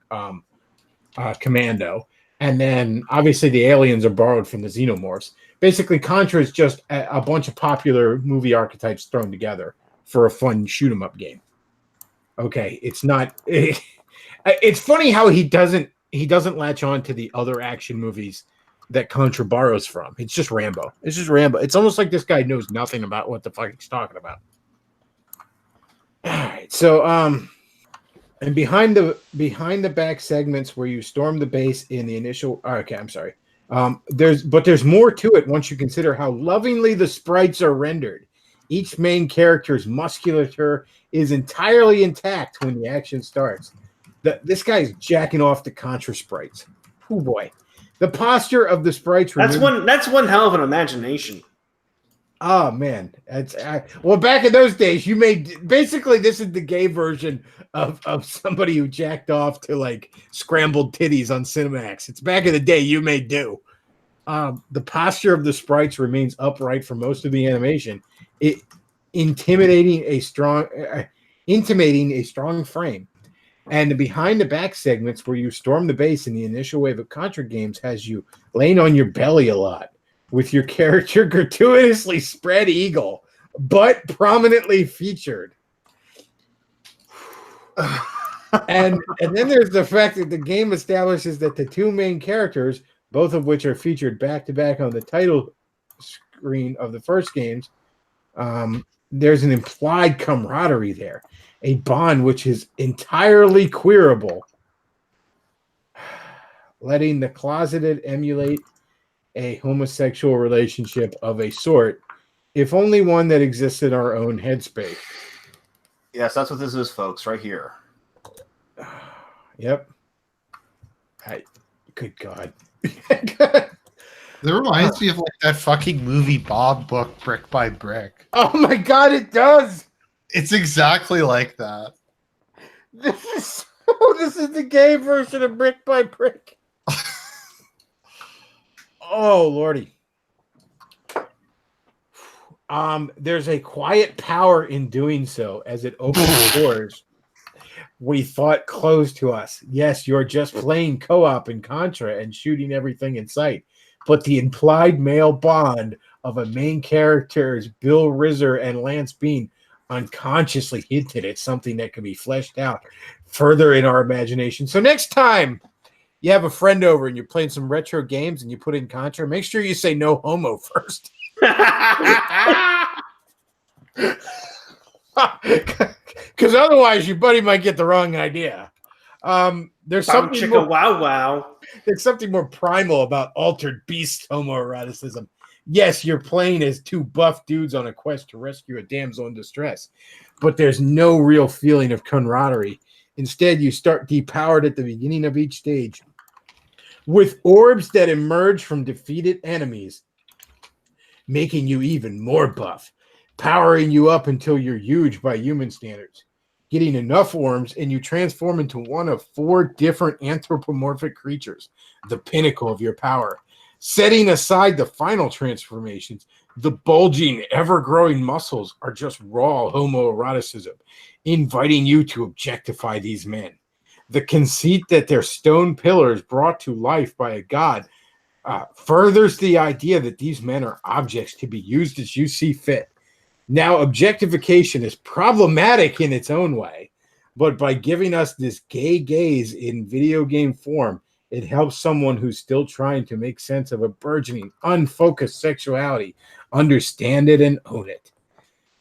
Commando. And then obviously the aliens are borrowed from the Xenomorphs. Basically, Contra is just a bunch of popular movie archetypes thrown together for a fun shoot 'em up game. Okay, it's not. It's funny how he doesn't latch on to the other action movies that Contra borrows from. It's just Rambo. It's just Rambo. It's almost like this guy knows nothing about what the fuck he's talking about. All right, so and behind the back segments where you storm the base in the initial. Okay, I'm sorry. There's more to it once you consider how lovingly the sprites are rendered. Each main character's musculature is entirely intact when the action starts. This guy's jacking off the Contra sprites. Oh boy, the posture of the sprites. That's one hell of an imagination. Oh man, well, back in those days, you made basically this is the gay version of somebody who jacked off to like scrambled titties on Cinemax. It's back in the day. You may do. The posture of the sprites remains upright for most of the animation, intimating a strong frame. And the behind the back segments where you storm the base in the initial wave of Contra games has you laying on your belly a lot, with your character gratuitously spread eagle, but prominently featured. and then there's the fact that the game establishes that the two main characters, both of which are featured back to back on the title screen of the first games, there's an implied camaraderie there, a bond which is entirely queerable, letting the closeted emulate a homosexual relationship of a sort, if only one that exists in our own headspace. Yes, that's what this is, folks, right here. Yep. Good God. That reminds me of like that fucking movie Bob book, Brick by Brick. Oh my God, it does. It's exactly like that. This is the gay version of Brick by Brick. Oh Lordy. There's a quiet power in doing so as it opens doors we thought closed to us. Yes, you're just playing co-op in Contra and shooting everything in sight. But the implied male bond of a main characters, Bill Rizzer and Lance Bean, unconsciously hinted at something that can be fleshed out further in our imagination. So next time you have a friend over and you're playing some retro games and you put in Contra, make sure you say no homo first. Because otherwise your buddy might get the wrong idea. There's something more, wow. There's something more primal about altered beast homoeroticism. Yes, you're playing as two buff dudes on a quest to rescue a damsel in distress, but there's no real feeling of camaraderie. Instead, you start depowered at the beginning of each stage with orbs that emerge from defeated enemies, making you even more buff, powering you up until you're huge by human standards. Getting enough orbs and you transform into one of 4 different anthropomorphic creatures, the pinnacle of your power. Setting aside the final transformations, the bulging, ever-growing muscles are just raw homoeroticism, inviting you to objectify these men. The conceit that they're stone pillars brought to life by a god furthers the idea that these men are objects to be used as you see fit. Now, objectification is problematic in its own way, but by giving us this gay gaze in video game form, it helps someone who's still trying to make sense of a burgeoning, unfocused sexuality understand it and own it.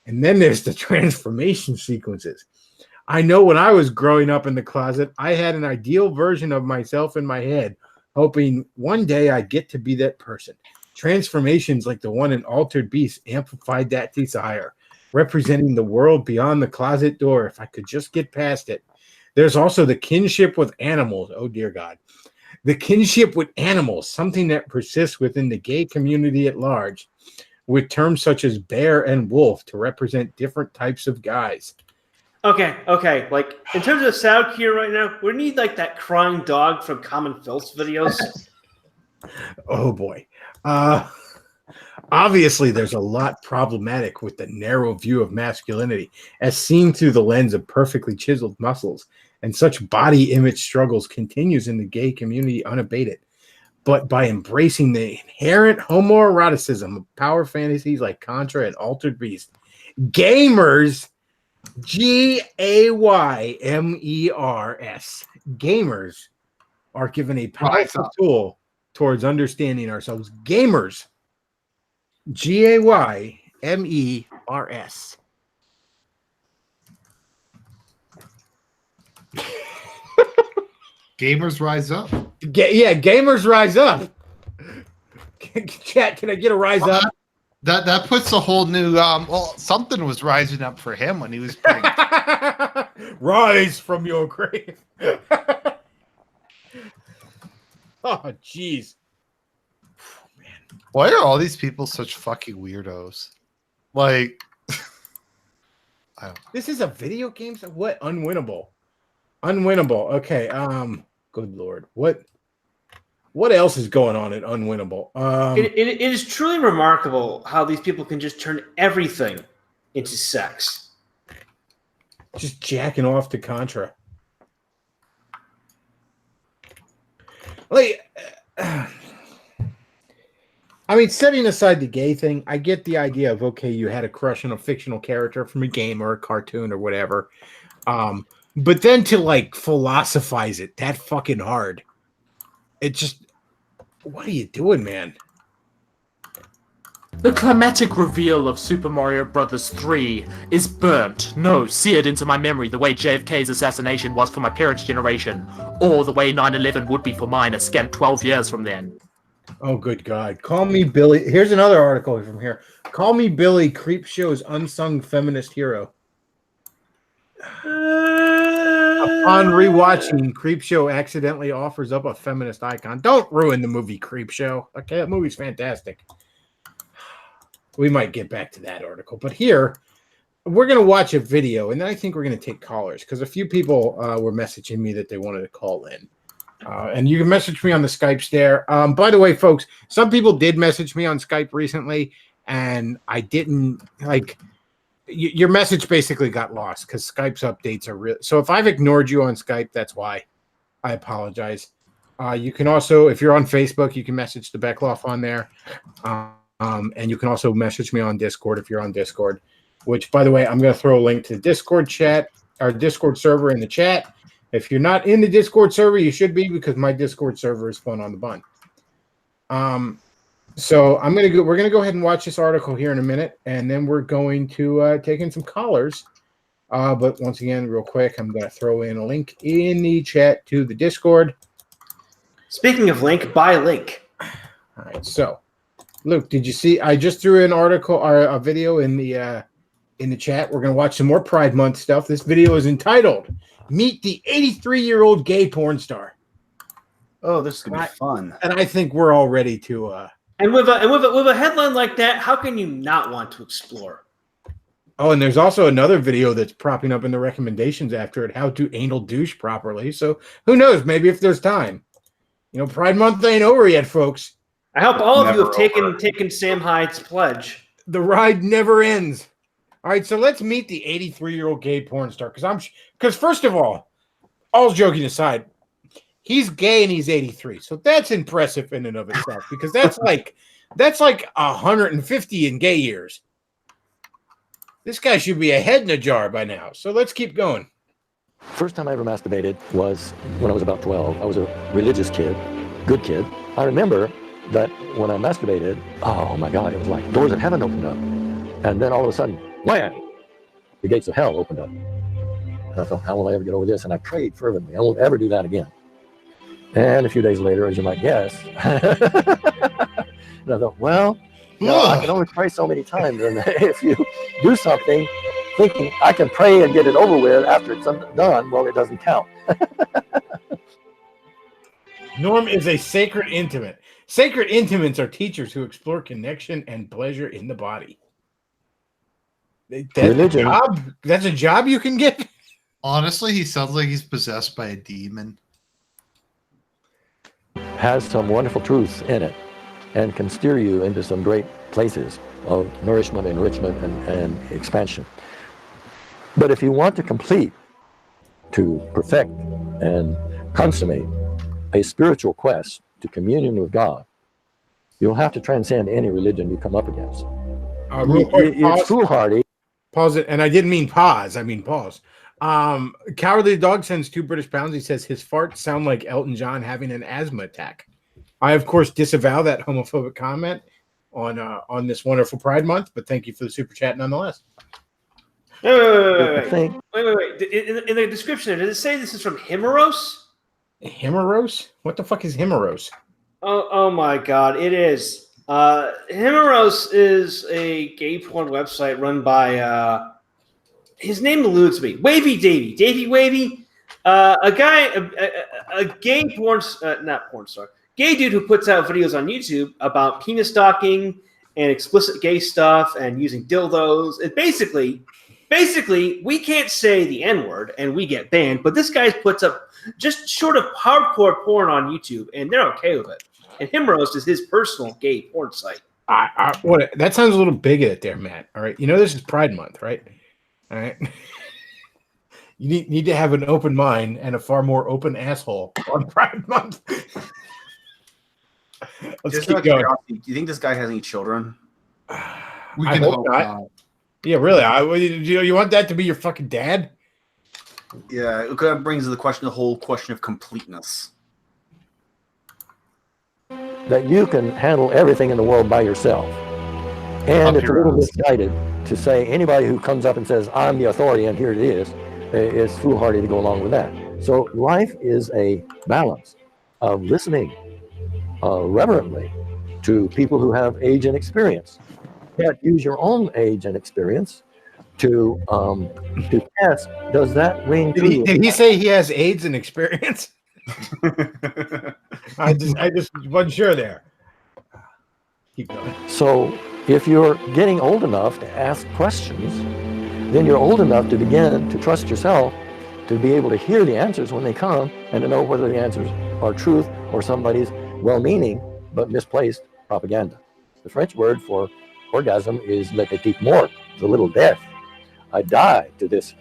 And then there's the transformation sequences. I know when I was growing up in the closet, I had an ideal version of myself in my head, hoping one day I'd get to be that person. Transformations like the one in Altered Beast amplified that desire, representing the world beyond the closet door if I could just get past it. There's also the kinship with animals. Oh, dear God. The kinship with animals, something that persists within the gay community at large, with terms such as bear and wolf to represent different types of guys. Okay. Like, in terms of sound here right now, we need, like, that crying dog from Common Filth's videos. Oh, boy. Obviously, there's a lot problematic with the narrow view of masculinity as seen through the lens of perfectly chiseled muscles, and such body image struggles continues in the gay community unabated. But by embracing the inherent homoeroticism of power fantasies like Contra and Altered Beast, gamers, Gaymers, gamers are given a powerful tool towards understanding ourselves. Gamers, Gaymers. Gamers rise up. Gamers rise up. Chat, can I get a rise up? That puts a whole new something was rising up for him when he was playing. Rise from your grave. Oh, jeez. Why are all these people such fucking weirdos? Like, I don't know. This is a video game? So what? Unwinnable. Okay. Good Lord. What else is going on at Unwinnable? It is truly remarkable how these people can just turn everything into sex. Just jacking off to Contra. Like, I mean, setting aside the gay thing, I get the idea of, okay, you had a crush on a fictional character from a game or a cartoon or whatever. But then to, like, philosophize it that fucking hard. It just, what are you doing, man? The climatic reveal of Super Mario Bros. 3 is burnt, no, seared into my memory the way JFK's assassination was for my parents' generation, or the way 9/11 would be for mine a scant 12 years from then. Oh, good God. Call me Billy. Here's another article from here. Call me Billy, Creepshow's unsung feminist hero. Upon rewatching, Creepshow accidentally offers up a feminist icon. Don't ruin the movie Creepshow. Okay, that movie's fantastic. We might get back to that article. But here, we're going to watch a video, and then I think we're going to take callers, because a few people were messaging me that they wanted to call in. And you can message me on the Skypes there. By the way, folks, some people did message me on Skype recently, and I didn't, like, your message basically got lost because Skype's updates are real. So if I've ignored you on Skype, that's why. I apologize. You can also, if you're on Facebook, you can message the Bechtloff on there. And you can also message me on Discord if you're on Discord, which, by the way, I'm going to throw a link to the Discord chat, our Discord server in the chat. If you're not in the Discord server, you should be, because my Discord server is fun on the bun. So we're gonna go ahead and watch this article here in a minute, and then we're going to take in some callers. But once again, real quick, I'm gonna throw in a link in the chat to the Discord. Speaking of link, buy link. All right. So, Luke, did you see? I just threw an article or a video in the chat. We're gonna watch some more Pride Month stuff. This video is entitled "Meet the 83-year-old gay porn star." Oh, this is gonna be fun. And I think we're all ready to. And with a headline like that, how can you not want to explore? Oh, and there's also another video that's propping up in the recommendations after it, how to anal douche properly. So who knows? Maybe if there's time. You know, Pride Month ain't over yet, folks. I hope all of you have taken Sam Hyde's pledge. The ride never ends. All right, so let's meet the 83-year-old gay porn star. Because first of all, all joking aside, he's gay and he's 83. So that's impressive in and of itself because that's like 150 in gay years. This guy should be a head in a jar by now. So let's keep going. First time I ever masturbated was when I was about 12. I was a religious kid, good kid. I remember that when I masturbated, oh my God, it was like doors of heaven opened up. And then all of a sudden, wham, the gates of hell opened up. And I thought, how will I ever get over this? And I prayed fervently, I won't ever do that again. And a few days later, as you might guess, and I thought, well, I can only pray so many times. And if you do something thinking I can pray and get it over with after it's done, well, it doesn't count. Norm is a sacred intimate. Sacred intimates are teachers who explore connection and pleasure in the body. That's a job you can get? Honestly, he sounds like he's possessed by a demon. Has some wonderful truths in it and can steer you into some great places of nourishment, enrichment, and expansion. But if you want to complete, to perfect, and consummate a spiritual quest to communion with God, you'll have to transcend any religion you come up against. Real quick, it's foolhardy. Pause it, and I didn't mean pause. I mean pause. Cowardly Dog sends 2 British pounds. He says his farts sound like Elton John having an asthma attack. I, of course, disavow that homophobic comment on this wonderful Pride Month, but thank you for the super chat nonetheless. Wait. In the description, does it say this is from Himeros? Himeros? What the fuck is Himeros? Oh my God, it is. Himeros is a gay porn website run by his name eludes me. Davey Wavy, a guy, a gay porn, not porn star, gay dude who puts out videos on YouTube about penis stalking and explicit gay stuff and using dildos. And basically, we can't say the N-word and we get banned, but this guy puts up just short of hardcore porn on YouTube, and they're okay with it. And Himroast is his personal gay porn site. That sounds a little bigoted there, Matt. All right, you know this is Pride Month, right? All right. You need to have an open mind and a far more open asshole on Pride Month. Let's keep going. Do you think this guy has any children? We can hope not. Yeah, really. You want that to be your fucking dad? Yeah, it kind of brings the whole question of completeness. That you can handle everything in the world by yourself. And it's a little misguided to say anybody who comes up and says, I'm the authority and here it is foolhardy to go along with that. So life is a balance of listening reverently to people who have age and experience. Yet use your own age and experience to test, does that ring true? Did he say he has AIDS and experience? I just wasn't sure there. Keep going. So if you're getting old enough to ask questions, then you're old enough to begin to trust yourself to be able to hear the answers when they come and to know whether the answers are truth or somebody's well-meaning but misplaced propaganda. The French word for orgasm is le petit mort, the little death. I die to this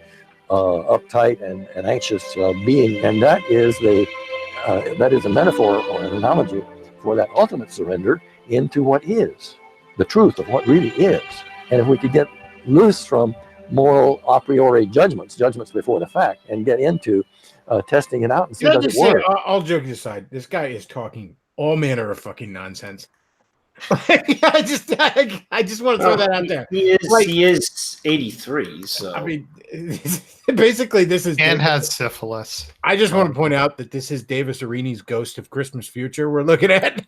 uptight and anxious being, and that is a metaphor or an analogy for that ultimate surrender into what is, the truth of what really is. And if we could get loose from moral a priori judgments before the fact, and get into testing it out and see does it work. All joking aside, this guy is talking all manner of fucking nonsense. I just want to throw that out there. He is 83, so I mean, basically, this is and has syphilis. I just want to point out that this is Davis Arini's Ghost of Christmas Future we're looking at.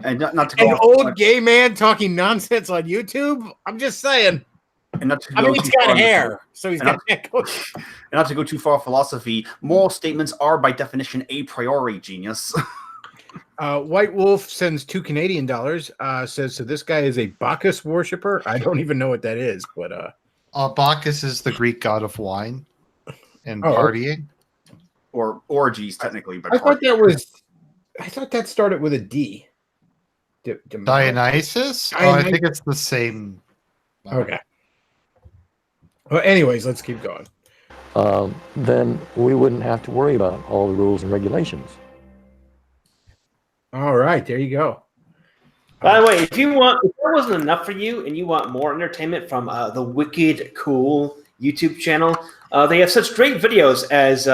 And not to go an old gay man talking nonsense on YouTube. I'm just saying. And not to I mean, he's got hair, so he's got. And not to go too far philosophy, moral statements are by definition a priori, genius. White Wolf sends $2 Canadian. Says so. This guy is a Bacchus worshiper. I don't even know what that is, but Bacchus is the Greek god of wine and partying, or orgies, technically. But I thought that started with a D. Dionysus. Oh, I think it's the same. Okay. Well, anyways, let's keep going. then we wouldn't have to worry about all the rules and regulations. All right, there you go. By the way, if that wasn't enough for you and you want more entertainment from the Wicked Cool YouTube channel, they have such great videos as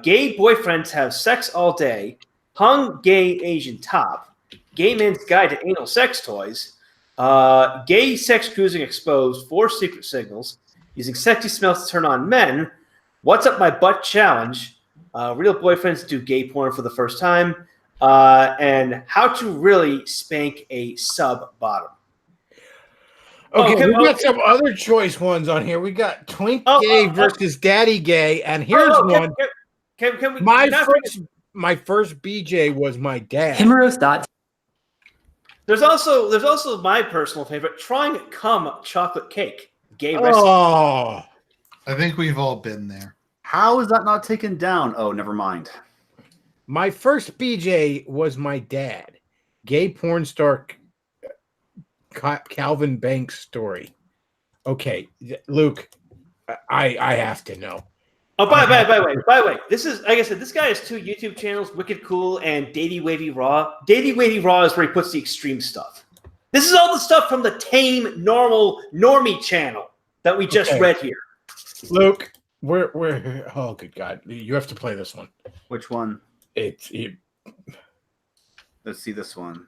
gay boyfriends have sex all day, hung gay Asian top, gay man's guide to anal sex toys, gay sex cruising exposed, 4 secret signals, using sexy smells to turn on men, what's up my butt challenge, real boyfriends do gay porn for the first time, and how to really spank a sub bottom. Okay, we got some other choice ones on here. We got Twink Gay versus Daddy Gay, and here's one. Can we, my first BJ was my dad. Himeros. There's also my personal favorite, trying cum chocolate cake. Gay recipe. I think we've all been there. How is that not taken down? Oh, never mind. My first BJ was my dad. Gay porn star Calvin Banks story. Okay, Luke, I have to know. Oh, by the way, this is, like I said, this guy has 2 YouTube channels, Wicked Cool and Datey Wavy Raw. Datey Wavy Raw is where he puts the extreme stuff. This is all the stuff from the tame, normal, normie channel that we just read here. Luke, we're oh, good God. You have to play this one. Which one? Let's see this one.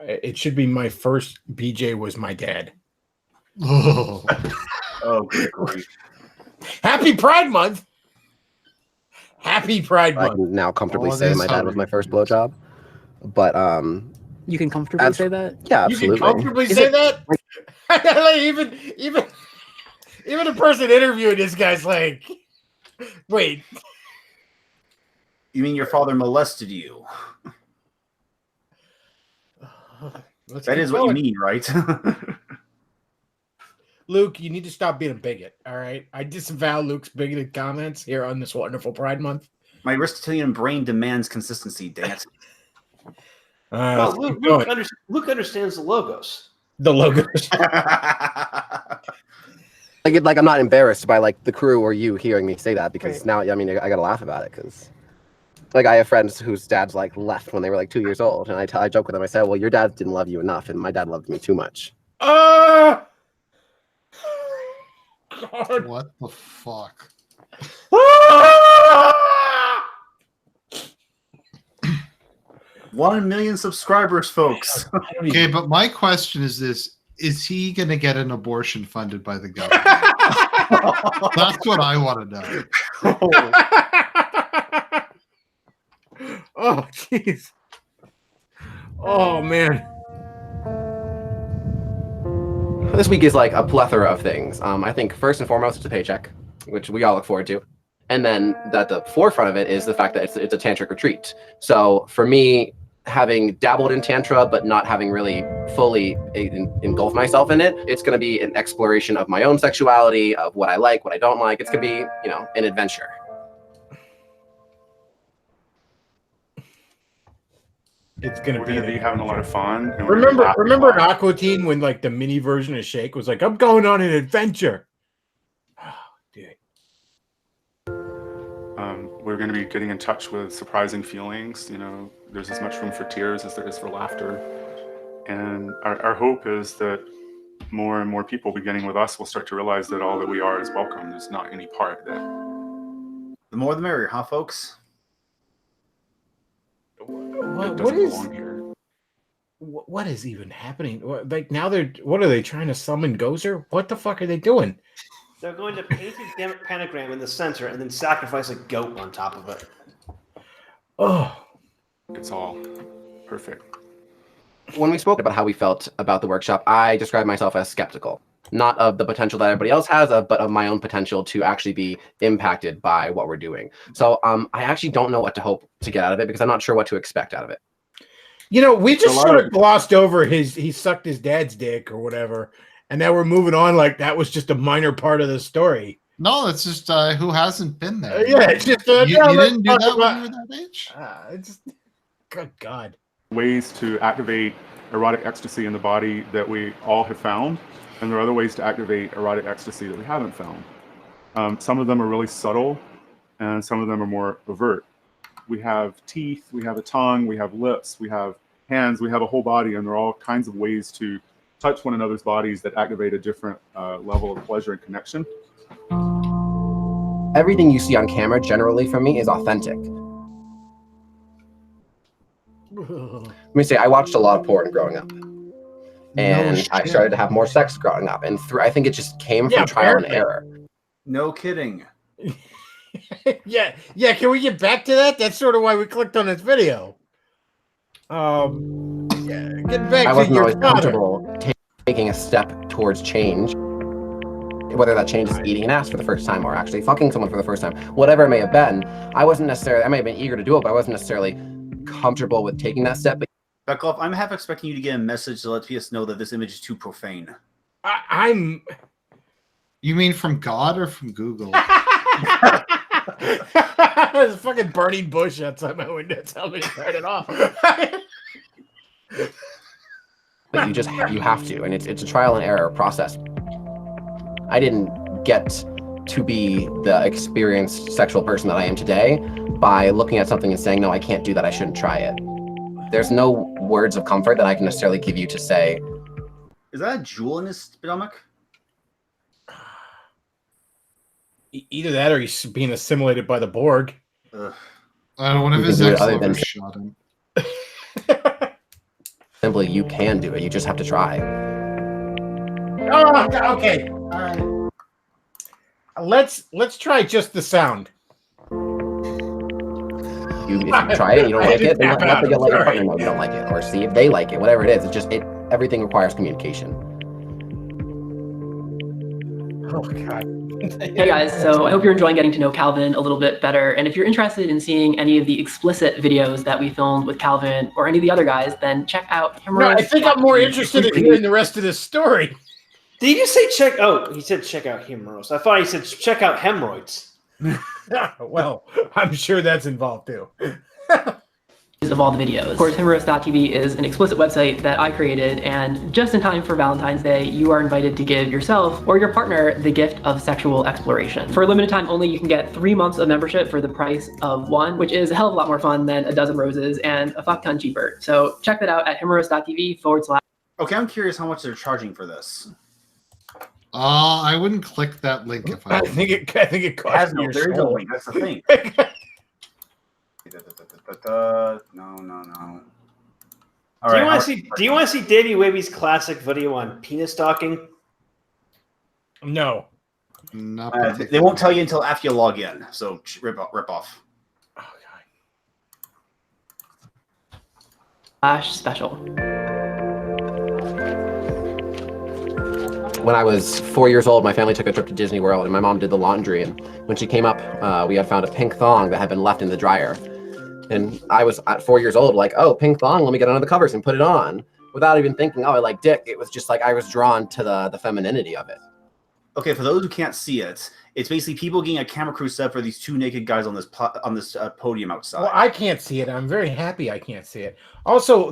It should be my first BJ was my dad. Oh, good grief. Happy Pride Month. Happy Pride I Month. can now comfortably say my dad was my first blowjob. But you can comfortably say that? Yeah, You absolutely. can comfortably say that? Like, even a person interviewing this guy's like, wait. You mean your father molested you? That is what you mean, right? Luke, you need to stop being a bigot, all right? I disavow Luke's bigoted comments here on this wonderful Pride Month. My Aristotelian brain demands consistency, dang it. Well, Luke understands the logos. The logos. Like I'm not embarrassed by like the crew or you hearing me say that, because now, I mean, I gotta laugh about it, because like I have friends whose dads like left when they were like 2 years old, and I joke with them. I say, well, your dad didn't love you enough, and my dad loved me too much. God. What the fuck? 1 million subscribers, folks. Okay, but my question is this: is he going to get an abortion funded by the government? That's what I want to know. Oh, jeez. Oh, man. This week is like a plethora of things. I think first and foremost, it's a paycheck, which we all look forward to. And then at the forefront of it is the fact that it's a tantric retreat. So for me, having dabbled in Tantra, but not having really fully engulfed myself in it, it's going to be an exploration of my own sexuality, of what I like, what I don't like. It's going to be, you know, an adventure. It's gonna be having a lot of fun. And Remember in Aqua Teen when like the mini version of Shake was like, I'm going on an adventure. We're going to be getting in touch with surprising feelings. You know, there's as much room for tears as there is for laughter. And our hope is that more and more people, beginning with us, will start to realize that all that we are is welcome. There's not any part that. The more the merrier, huh, folks? What is even happening? Like now what are they trying to summon Gozer? What the fuck are they doing? They're going to paint a pentagram in the center and then sacrifice a goat on top of it. Oh, it's all perfect. When we spoke about how we felt about the workshop, I described myself as skeptical, not of the potential that everybody else has, but of my own potential to actually be impacted by what we're doing. So I actually don't know what to hope to get out of it, because I'm not sure what to expect out of it. You know, we just sort of glossed over he sucked his dad's dick or whatever, and now we're moving on like that was just a minor part of the story. No, it's just who hasn't been there. Yeah, it's just you didn't do that when you were that age. It's good God. Ways to activate erotic ecstasy in the body that we all have found. And there are other ways to activate erotic ecstasy that we haven't found. Some of them are really subtle, and some of them are more overt. We have teeth, we have a tongue, we have lips, we have hands, we have a whole body, and there are all kinds of ways to touch one another's bodies that activate a different level of pleasure and connection. Everything you see on camera generally from me is authentic. Let me say, I watched a lot of porn growing up. And I started to have more sex growing up. And I think it just came from trial and error. No kidding. yeah, can we get back to that? That's sort of why we clicked on this video. Get back I to wasn't your always father. comfortable taking a step towards change. Whether that change is eating an ass for the first time or actually fucking someone for the first time, whatever it may have been, I may have been eager to do it, but I wasn't necessarily comfortable with taking that step. Bechtloff, I'm half expecting you to get a message to let PS know that this image is too profane. I'm. You mean from God or from Google? There's a fucking burning bush outside my window. Tell me to turn it off. But you have to, and it's a trial and error process. I didn't get to be the experienced sexual person that I am today by looking at something and saying, no, I can't do that, I shouldn't try it. There's no words of comfort that I can necessarily give you to say. Is that a jewel in his stomach? Either that or he's being assimilated by the Borg. One of his ex-lovers shot him. Simply, you can do it. You just have to try. Oh, okay. All right. Let's try just the sound. If you try it, you don't like it, then let your partner know you don't like it, or see if they like it. Whatever it is, everything requires communication. Oh God. Hey guys, so I hope you're enjoying getting to know Calvin a little bit better. And if you're interested in seeing any of the explicit videos that we filmed with Calvin or any of the other guys, then check out him. No, I think I'm more interested in hearing the rest of this story. Did you say check? Oh, he said check out hemorrhoids. I thought he said check out hemorrhoids. Well, I'm sure that's involved too. Of all the videos. Of course, hemorrhoids.tv is an explicit website that I created, and just in time for Valentine's Day, you are invited to give yourself or your partner the gift of sexual exploration. For a limited time only, you can get 3 months of membership for the price of 1, which is a hell of a lot more fun than a dozen roses and a fuck ton cheaper. So check that out at hemorrhoids.tv/. Okay, I'm curious how much they're charging for this. I wouldn't click that link if I think it costs no, your there is no soul. link. That's the thing. No. Do you want to see Davey Wavy's classic video on penis stalking? No. They won't tell you until after you log in. So rip off. /special. When I was 4 years old, my family took a trip to Disney World, and my mom did the laundry. And when she came up, we had found a pink thong that had been left in the dryer. And I was at 4 years old, like, oh, pink thong, let me get under the covers and put it on. Without even thinking, oh, I like dick. It was just like I was drawn to the femininity of it. Okay, for those who can't see it, it's basically people getting a camera crew set for these 2 naked guys on this podium outside. Well, I can't see it. I'm very happy I can't see it. Also,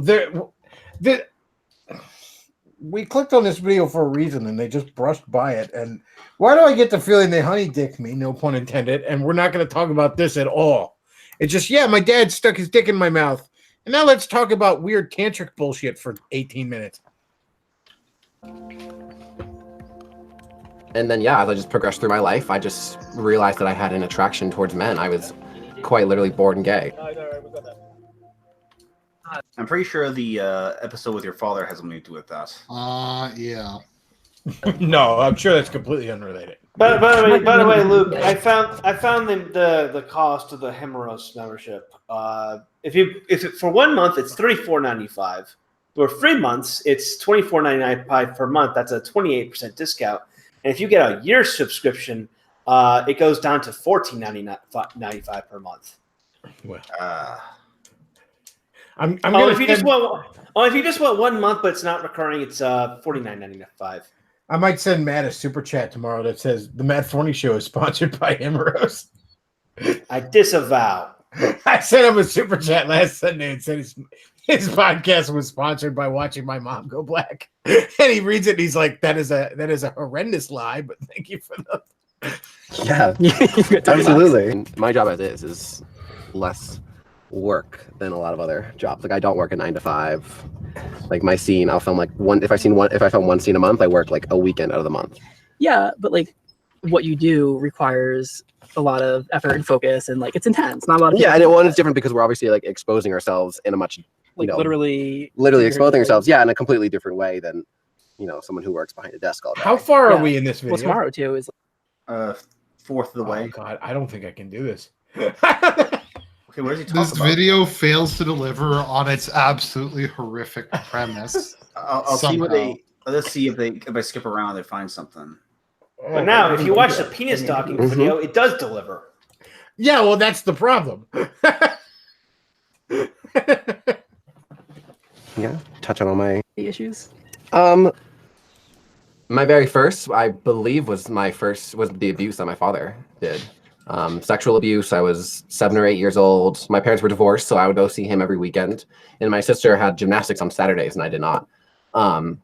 we clicked on this video for a reason, and they just brushed by it. And why do I get the feeling they honey dick me, no pun intended, and we're not going to talk about this at all? It's just, yeah, my dad stuck his dick in my mouth. And now let's talk about weird tantric bullshit for 18 minutes. And then, yeah, as I just progressed through my life, I just realized that I had an attraction towards men. I was quite literally born gay. I'm pretty sure the episode with your father has something to do with that. Yeah. No, I'm sure that's completely unrelated. By the way, Luke, I found the cost of the Hemorrhoids membership. For 1 month it's $34.95. For 3 months it's $24.95 per month. That's a 28% discount. And if you get a year subscription, it goes down to $14.95 per month. Well, if you just want 1 month but it's not recurring, it's $49.95. I might send Matt a super chat tomorrow that says the Matt Forney Show is sponsored by I disavow. I sent him a super chat last Sunday and said his podcast was sponsored by watching my mom go black, and he reads it and he's like, "That is a horrendous lie." But thank you for the. Yeah, absolutely. My job as is less work than a lot of other jobs. Like I don't work a 9 to 5. Like my scene, I'll film like one. If I film one scene a month, I work like a weekend out of the month. Yeah, but like what you do requires a lot of effort and focus, and like it's intense. Not a lot of Yeah, and it's different because we're obviously like exposing ourselves in a much literally exposing ourselves. Yeah, in a completely different way than someone who works behind a desk all day. How far are we in this video? Well, tomorrow too is fourth of the way. Oh God, I don't think I can do this. Okay, what is he talking This about? video fails to deliver on its absolutely horrific premise. I'll see what they. Let's see if I skip around, they find something. But now, if you watch the penis docking video, it does deliver. Yeah, well, that's the problem. Yeah, touch on all my issues. My very first, I believe, was the abuse that my father did. Sexual abuse. I was 7 or 8 years old. My parents were divorced, so I would go see him every weekend. And my sister had gymnastics on Saturdays, and I did not. And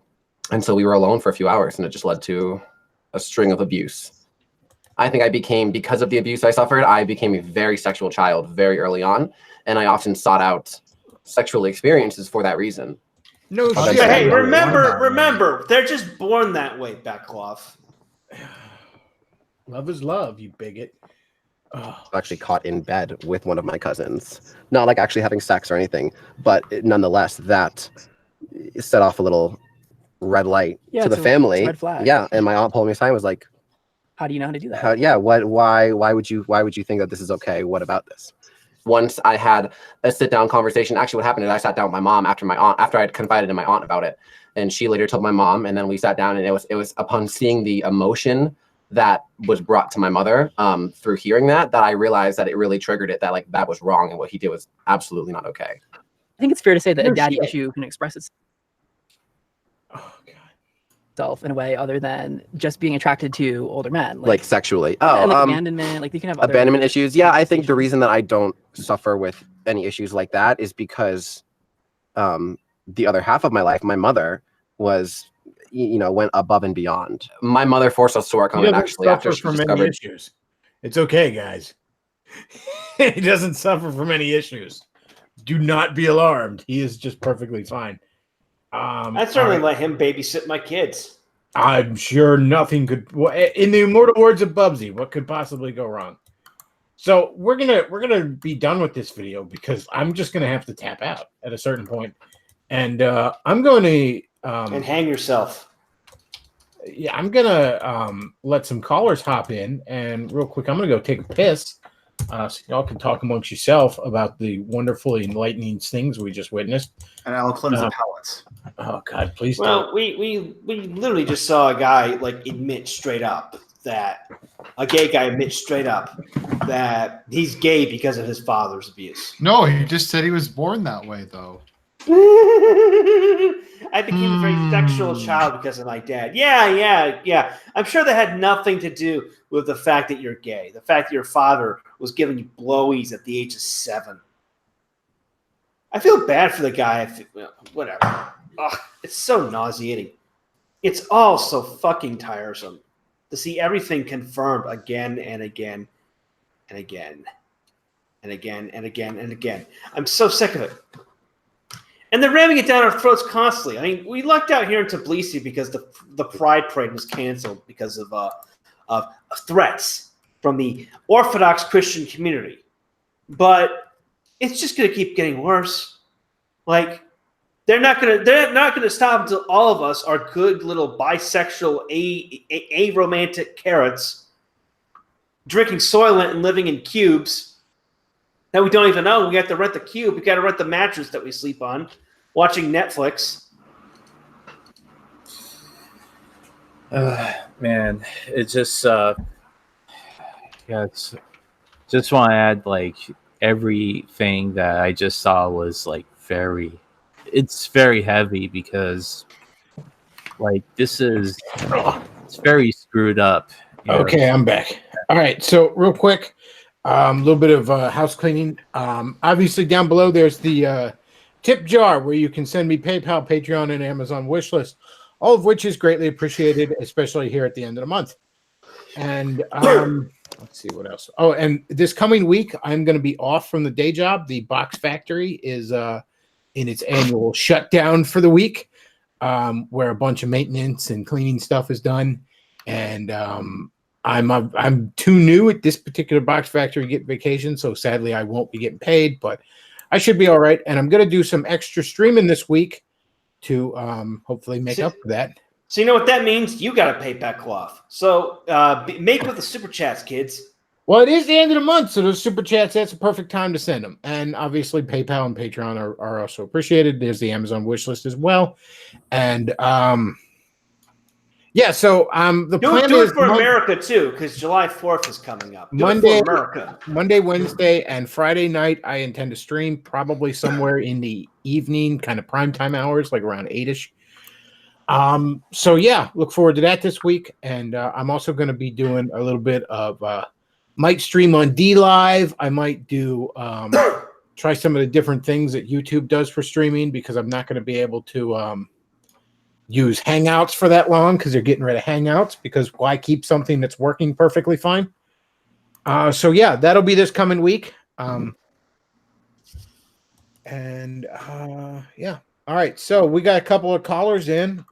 so we were alone for a few hours, and it just led to a string of abuse. I think because of the abuse I suffered, I became a very sexual child very early on, and I often sought out sexual experiences for that reason. No shit. Hey, remember, they're just born that way, Bechtloff. Love is love, you bigot. Actually caught in bed with one of my cousins. Not like actually having sex or anything, but nonetheless, that set off a little red light to the family. It's a red flag. Yeah, and my aunt pulled me aside and was like, "How do you know how to do that?" Why would you think that this is okay? What about this? Once I had a sit-down conversation. Actually, what happened is I sat down with my mom after I had confided in my aunt about it, and she later told my mom, and then we sat down, and it was upon seeing the emotion that was brought to my mother through hearing that I realized that it really triggered it, that like that was wrong and what he did was absolutely not okay. I think it's fair to say that a daddy issue can express itself in a way other than just being attracted to older men, like sexually. And, like abandonment, like you can have other abandonment issues. Yeah, I think the reason that I don't suffer with any issues like that is because the other half of my life, my mother was, went above and beyond. My mother forced us to work on it actually after she discovered issues. It's okay, guys. He doesn't suffer from any issues. Do not be alarmed. He is just perfectly fine. I'd certainly let him babysit my kids. I'm sure nothing could. In the immortal words of Bubsy, what could possibly go wrong? So we're gonna be done with this video because I'm just gonna have to tap out at a certain point, and I'm going to and hang yourself. Yeah, I'm gonna let some callers hop in, and real quick, I'm gonna go take a piss. So y'all can talk amongst yourself about the wonderfully enlightening things we just witnessed. And I'll cleanse the palates. Oh God, please Well, don't. we literally just saw a guy admit straight up that he's gay because of his father's abuse. No, he just said he was born that way, though. I became a very sexual child because of my dad. Yeah. I'm sure that had nothing to do with the fact that you're gay. The fact that your father was giving you blowies at the age of 7. I feel bad for the guy. Whatever. Ugh, it's so nauseating. It's all so fucking tiresome to see everything confirmed again and again and again and again and again and again. I'm so sick of it. And they're ramming it down our throats constantly. I mean, we lucked out here in Tbilisi because the Pride Parade was canceled because of threats from the Orthodox Christian community. But it's just going to keep getting worse. Like, they're not going to stop until all of us are good little bisexual, aromantic carrots drinking Soylent and living in cubes that we don't even know. We have to rent the cube. We got to rent the mattress that we sleep on, watching Netflix. Man, it's just it's just want to add, like, everything that I just saw was like it's very heavy because, like, it's very screwed up. Okay, I'm back. All right, so real quick, a little bit of house cleaning. Obviously, down below there's the tip jar where you can send me PayPal, Patreon, and Amazon wish list, all of which is greatly appreciated, especially here at the end of the month. And let's see what else. Oh, and this coming week, I'm going to be off from the day job. The box factory is in its annual shutdown for the week, where a bunch of maintenance and cleaning stuff is done. And I'm too new at this particular box factory to get vacation, so sadly I won't be getting paid, but I should be all right. And I'm going to do some extra streaming this week to hopefully make up for that. So you know what that means? You got to pay Bechtloff. So make with the super chats, kids. Well, it is the end of the month, so those super chats, that's a perfect time to send them. And obviously PayPal and Patreon are also appreciated. There's the Amazon wish list as well. And yeah, so the plan do is it for America too, because July 4th is coming up. Do Monday, it for America. Monday, Wednesday, and Friday night, I intend to stream probably somewhere in the evening, kind of primetime hours, like around 8-ish. So yeah, look forward to that this week. And I'm also going to be doing a little bit of might stream on D Live. I might do try some of the different things that YouTube does for streaming, because I'm not going to be able to use Hangouts for that long, because they're getting rid of Hangouts, because why keep something that's working perfectly fine? So yeah, that'll be this coming week. Yeah. All right, so we got a couple of callers in.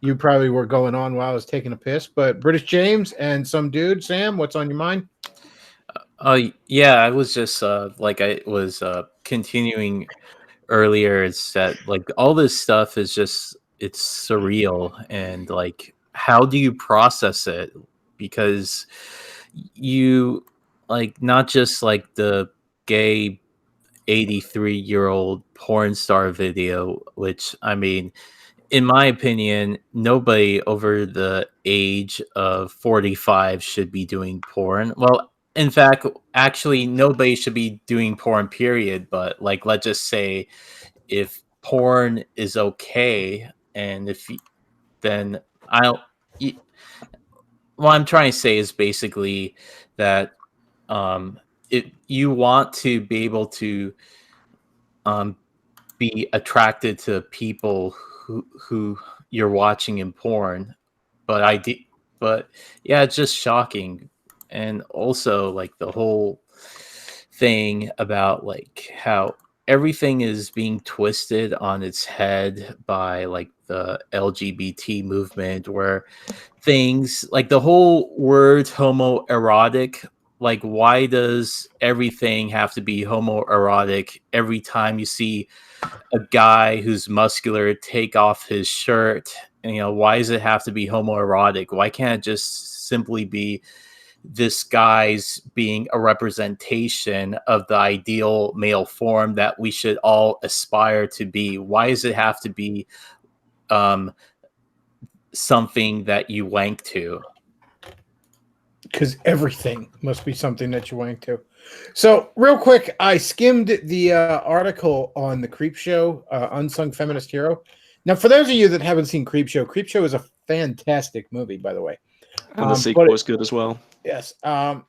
You probably were going on while I was taking a piss, but British James and some dude, Sam, what's on your mind? Yeah, I was just like I was continuing earlier. It's that like all this stuff is just it's surreal, and like how do you process it? Because you like not just like the gay 83-year-old porn star video, which I mean, in my opinion, nobody over the age of 45 should be doing porn. Well, in fact, actually, nobody should be doing porn, period. But like, let's just say if porn is okay, and if then what I'm trying to say is basically that if you want to be able to be attracted to people who you're watching in porn, but yeah, it's just shocking. And also like the whole thing about like how everything is being twisted on its head by like the LGBT movement, where things like the whole word homoerotic, like why does everything have to be homoerotic every time you see a guy who's muscular take off his shirt? And, you know, why does it have to be homoerotic? Why can't it just simply be this guy's being a representation of the ideal male form that we should all aspire to be? Why does it have to be something that you wank to? Because everything must be something that you wank to. So real quick, I skimmed the article on the Creepshow, Unsung Feminist Hero. Now, for those of you that haven't seen Creepshow is a fantastic movie, by the way. And the sequel is good as well. Yes.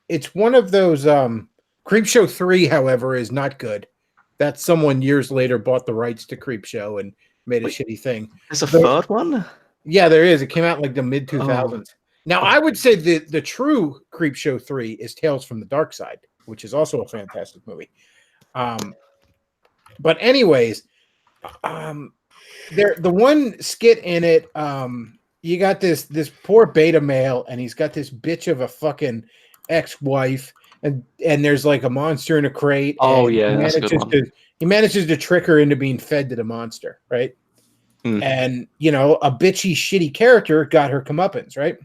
It's one of those Creepshow 3, however, is not good. That someone years later bought the rights to Creepshow and made a shitty thing. There's a third one? Yeah, there is. It came out in like the mid 2000s. Now, I would say the true Creepshow 3 is Tales from the Dark Side, which is also a fantastic movie. But anyways, the one skit in it, you got this poor beta male, and he's got this bitch of a fucking ex-wife, and there's like a monster in a crate. Oh yeah, that's a good one. He manages to trick her into being fed to the monster, right? And you know, a bitchy, shitty character got her comeuppance, right?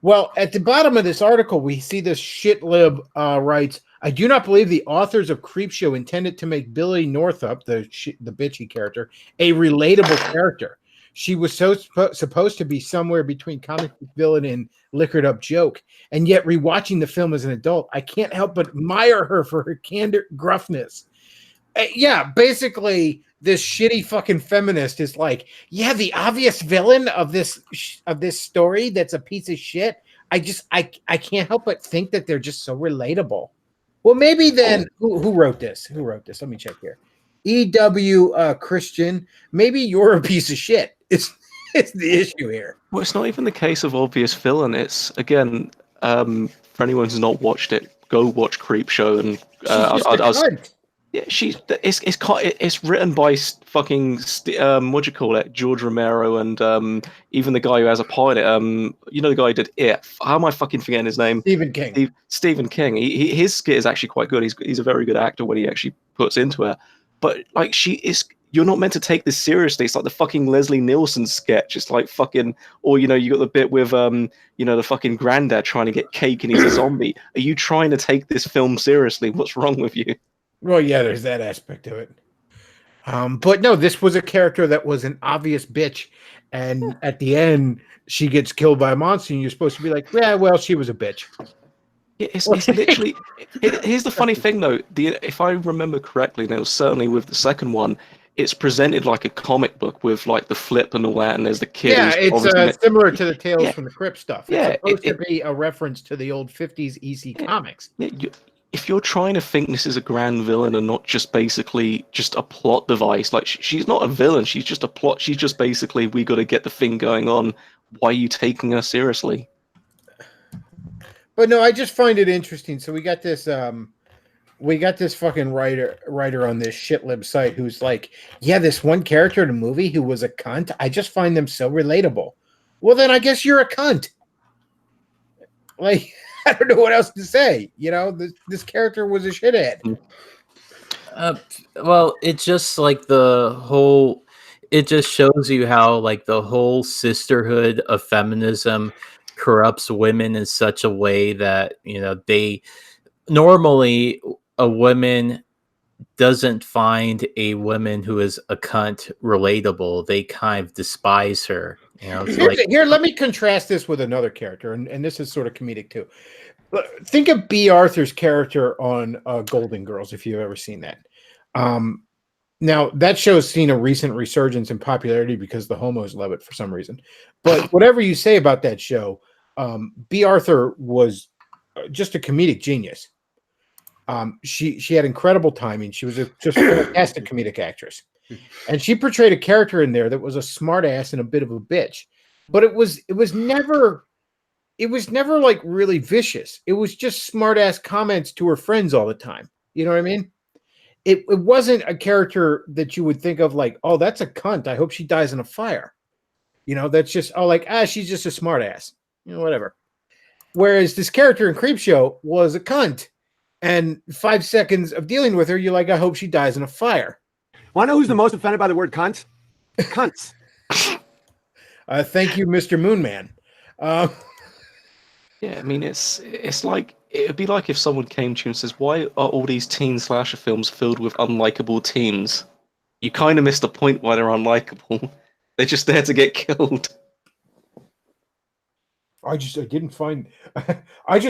Well, at the bottom of this article, we see this shitlib writes, "I do not believe the authors of Creepshow intended to make Billy Northup, the bitchy character, a relatable character. She was supposed to be somewhere between comic book villain and liquored up joke. And yet, rewatching the film as an adult, I can't help but admire her for her candid gruffness." Yeah, basically, this shitty fucking feminist is like, yeah, the obvious villain of this story that's a piece of shit. I can't help but think that they're just so relatable. Well, maybe then who wrote this? Who wrote this? Let me check here. Christian, maybe you're a piece of shit. It's the issue here. Well, it's not even the case of obvious villain. It's again, for anyone who's not watched it, go watch Creepshow and yeah, it's written by fucking what do you call it, George Romero, and even the guy who has a pilot. You know the guy who did It. How am I fucking forgetting his name? Stephen King. Stephen King. His skit is actually quite good. He's a very good actor when he actually puts into it. But like you're not meant to take this seriously. It's like the fucking Leslie Nielsen sketch. It's like fucking, or you got the bit with the fucking granddad trying to get cake and he's a zombie. Are you trying to take this film seriously? What's wrong with you? Well, yeah, there's that aspect of it. But no, this was a character that was an obvious bitch, and at the end, she gets killed by a monster, and you're supposed to be like, yeah, well, she was a bitch. It's literally. Here's the funny thing, though. If I remember correctly, and it was certainly with the second one, it's presented like a comic book with like the flip and all that, and there's the kid. Yeah, it's similar to the Tales from the Crypt stuff. It's Yeah, supposed to be a reference to the old 50s EC comics. If you're trying to think this is a grand villain and not just basically just a plot device, like she's not a villain, she's just a plot. She's just basically, we got to get the thing going on. Why are you taking her seriously? But no, I just find it interesting. So we got this fucking writer on this shitlib site who's like, yeah, this one character in a movie who was a cunt, I just find them so relatable. Well, then I guess you're a cunt. Like, I don't know what else to say. This character was a shithead. Well, it's just like it just shows you how like the whole sisterhood of feminism corrupts women in such a way that, they normally a woman doesn't find a woman who is a cunt relatable. They kind of despise her. Here, let me contrast this with another character, and this is sort of comedic too. Think of B. Arthur's character on Golden Girls, if you've ever seen that. Now, that show's seen a recent resurgence in popularity because the homos love it for some reason. But whatever you say about that show, B. Arthur was just a comedic genius. She had incredible timing. She was just a fantastic comedic actress. And she portrayed a character in there that was a smart ass and a bit of a bitch. But it was never like really vicious. It was just smart ass comments to her friends all the time. You know what I mean? It wasn't a character that you would think of like, oh, that's a cunt. I hope she dies in a fire. That's just, she's just a smart ass. Whatever. Whereas this character in Creepshow was a cunt. And 5 seconds of dealing with her, you're like, I hope she dies in a fire. Want to know who's the most offended by the word cunt? Cunts. Thank you, Mr. Moonman. Yeah, I mean, it's like, it'd be like if someone came to you and says, why are all these teen slasher films filled with unlikable teens? You kind of missed the point why they're unlikable. They're just there to get killed. I just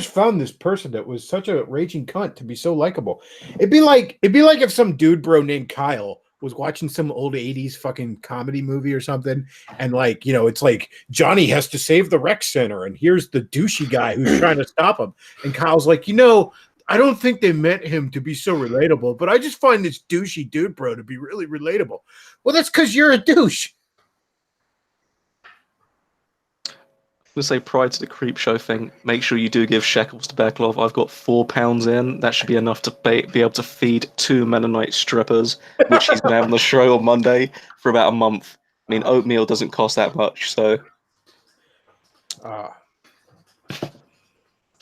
found this person that was such a raging cunt to be so likable. It'd be like if some dude bro named Kyle was watching some old 80s fucking comedy movie or something, and it's like Johnny has to save the rec center, and here's the douchey guy who's trying to stop him, and Kyle's like, I don't think they meant him to be so relatable, but I just find this douchey dude bro to be really relatable. Well, that's because you're a douche. I'm going to say, prior to the Creepshow thing, make sure you do give shekels to Bechtloff. I've got £4 in. That should be enough to be able to feed 2 Mennonite strippers, which he's going to have on the show on Monday for about a month. I mean, oatmeal doesn't cost that much, so...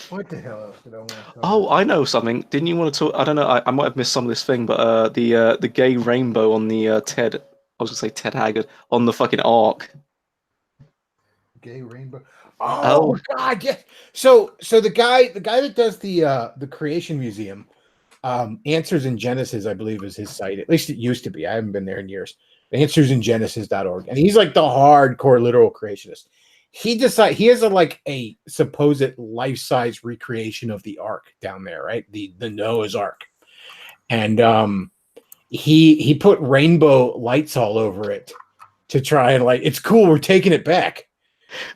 What the hell else did I want to talk about? I know something. Didn't you want to talk... I don't know, I might have missed some of this thing, but the gay rainbow on the Ted... I was going to say Ted Haggard, on the fucking Ark. Gay rainbow... Oh God! Yes. So the guy that does the Creation Museum, Answers in Genesis, I believe, is his site. At least it used to be. I haven't been there in years. AnswersInGenesis.org, and he's like the hardcore literal creationist. He has a supposed life-size recreation of the Ark down there, right? The Noah's Ark, and he put rainbow lights all over it to try and it's cool. We're taking it back.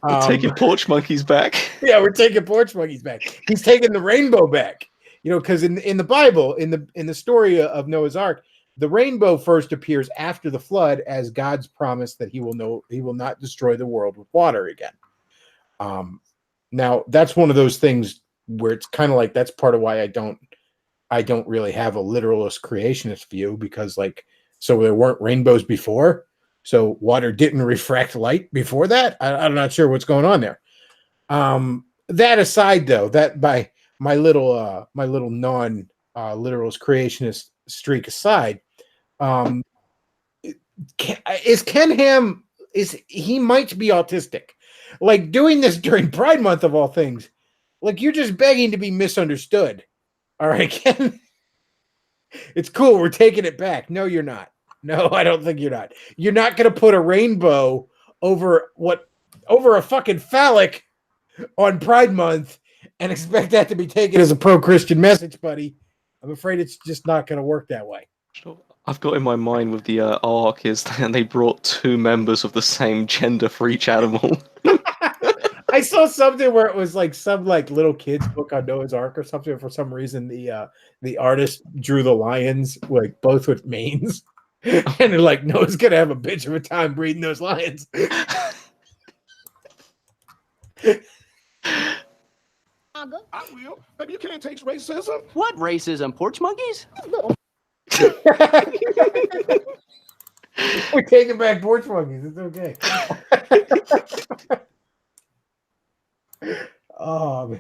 We're taking porch monkeys back. Yeah, we're taking porch monkeys back. He's taking the rainbow back. Because in the Bible, in the story of Noah's Ark, The rainbow first appears after the flood as God's promise that he will not destroy the world with water again. Now that's one of those things where it's kind of like that's part of why I don't really have a literalist creationist view, because like, so there weren't rainbows before, so water didn't refract light before that. I'm not sure what's going on there. That aside, though, that by my little non literalist creationist streak aside, is Ken Ham, he might be autistic. Like, doing this during Pride Month of all things, like, you're just begging to be misunderstood. All right, Ken. It's cool. We're taking it back. No, you're not. No, I don't think you're not. You're not going to put a rainbow over a fucking phallic on Pride Month and expect that to be taken as a pro-Christian message, buddy. I'm afraid it's just not going to work that way. I've got in my mind with the arc is that they brought 2 members of the same gender for each animal. I saw something where it was like some like little kid's book on Noah's Ark or something. For some reason, the artist drew the lions like both with manes, and they're like, Noah's gonna have a bitch of a time breeding those lions. I will. Maybe you can't take racism. What racism? Porch monkeys? We're taking back porch monkeys. It's okay. Oh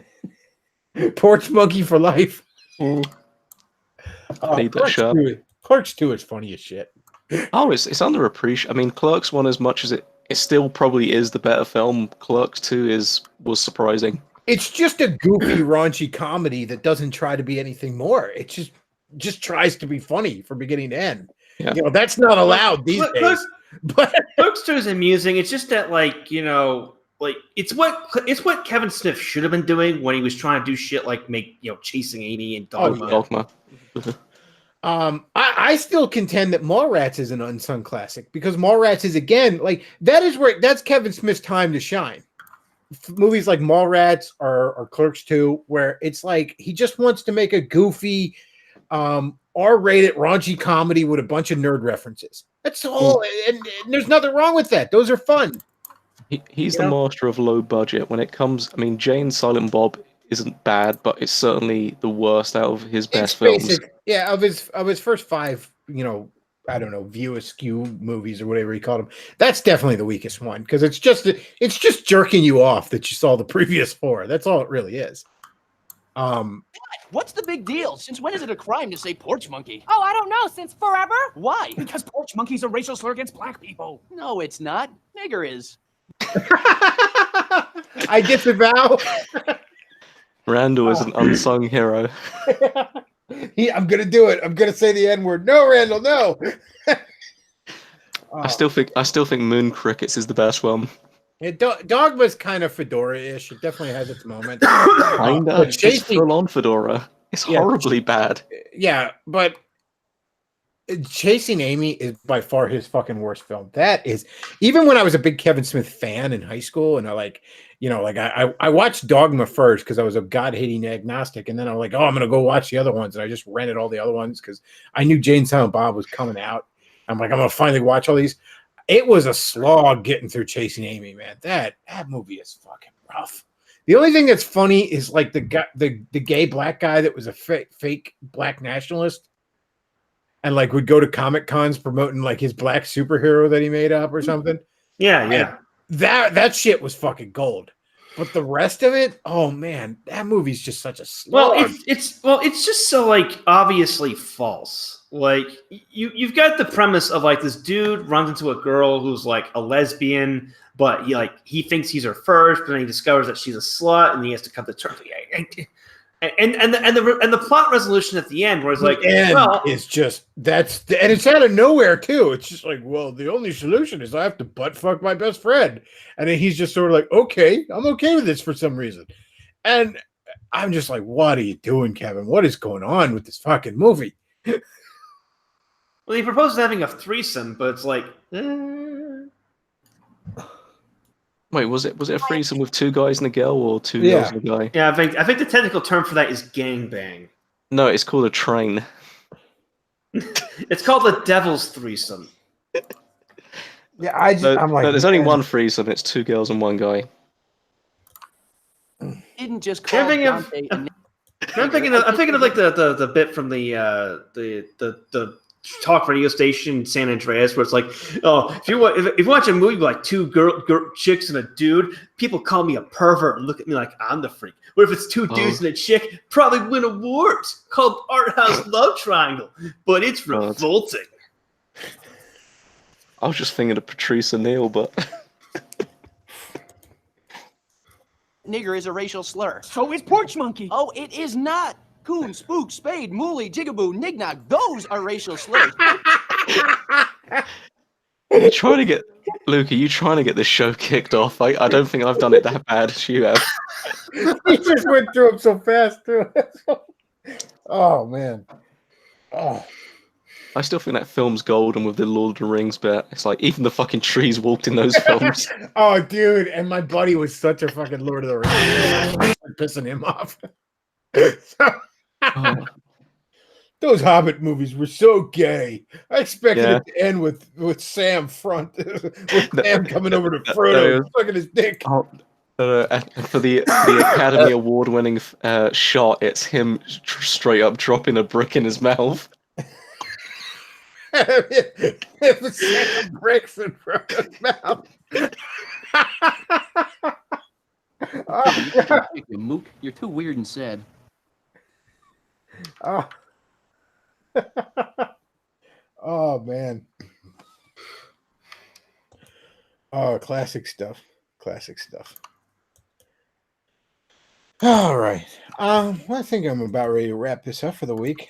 man, porch monkey for life. Need that shot. Clerks 2 is funny as shit. Oh, it's underappreciated. I mean, Clerks 1, as much as it still probably is the better film, Clerks 2 was surprising. It's just a goofy, raunchy comedy that doesn't try to be anything more. It just tries to be funny from beginning to end. Yeah. You know, that's not allowed these days. But Clerks 2 is amusing. It's just that, like, you know, like it's what Kevin Smith should have been doing when he was trying to do shit like Chasing Amy and Dogma. Dogma. I still contend that Mallrats is an unsung classic, because Mallrats is, again, like, that's Kevin Smith's time to shine. Movies like Mallrats or Clerks 2, where it's like he just wants to make a goofy, R-rated raunchy comedy with a bunch of nerd references. That's all, and there's nothing wrong with that. Those are fun. He's the master of low budget when it comes. I mean, Jay and Silent Bob isn't bad, but it's certainly the worst out of his best films. Yeah, of his first 5, I don't know, View Askew movies or whatever he called them. That's definitely the weakest one, because it's just jerking you off that you saw the previous 4. That's all it really is. What's the big deal? Since when is it a crime to say porch monkey? Oh, I don't know. Since forever? Why? Because porch monkey's a racial slur against black people. No, it's not. Nigger is. I disavow. Randall is an unsung hero. I'm gonna do it. I'm gonna say the N-word. No, Randall, no. I still think Moon Crickets is the best one. Dogma's kind of Fedora-ish. It definitely has its moments. Kinda. It's full on Fedora. It's horribly bad. Yeah, but Chasing Amy is by far his fucking worst film. That is, even when I was a big Kevin Smith fan in high school, and I watched Dogma first because I was a God-hating agnostic, and then I'm like, oh, I'm gonna go watch the other ones, and I just rented all the other ones because I knew Jane Silent Bob was coming out. I'm like, I'm gonna finally watch all these. It was a slog getting through Chasing Amy, man. That movie is fucking rough. The only thing that's funny is like the gay black guy that was a fake black nationalist, and like would go to Comic Cons promoting like his black superhero that he made up or something. Yeah. That shit was fucking gold. But the rest of it, oh man, that movie's just such a slog. Well, it's just so like obviously false. Like you've got the premise of like this dude runs into a girl who's like a lesbian, but he thinks he's her first, but then he discovers that she's a slut, and he has to come to terms. And the plot resolution at the end, where it's like, well, it's just and it's out of nowhere too. It's just like, well, the only solution is I have to butt fuck my best friend, and then he's just sort of like, okay, I'm okay with this for some reason, and I'm just like, what are you doing, Kevin? What is going on with this fucking movie? Well, he proposes having a threesome, but it's like, Wait, was it a threesome with 2 guys and a girl, or 2 girls and a guy? Yeah, I think the technical term for that is gangbang. No, it's called a train. It's called the Devil's Threesome. Yeah, I'm like, no, there's only one threesome. It's 2 girls and 1 guy. Didn't just call I'm thinking of like the bit from the talk radio station in San Andreas where it's like, oh, if you watch a movie with like 2 girl chicks and a dude, people call me a pervert and look at me like I'm the freak. But if it's 2 dudes and a chick, probably win awards called Art House Love Triangle. But it's revolting. I was just thinking of Patrice O'Neill, but Nigger is a racial slur. So is porch monkey. Oh, it is not. Coon, spook, spade, mooly, jigaboo, nignock. Those are racial slurs. you trying to get Luke? Are you trying to get this show kicked off? I don't think I've done it that bad as you have. He just went through them so fast, too. Oh man. Oh. I still think that film's golden with the Lord of the Rings bit. It's like even the fucking trees walked in those films. Oh, dude, and my buddy was such a fucking Lord of the Rings. Pissing him off. Those Hobbit movies were so gay. I expected it to end with Sam Sam coming over to Frodo, sucking his dick. For the Academy Award-winning shot, it's him straight up dropping a brick in his mouth. It was Sam bricks in Frodo's mouth. You mook. You're too weird and sad. Oh. Oh man. Oh, classic stuff. Classic stuff. All right. Well, I think I'm about ready to wrap this up for the week.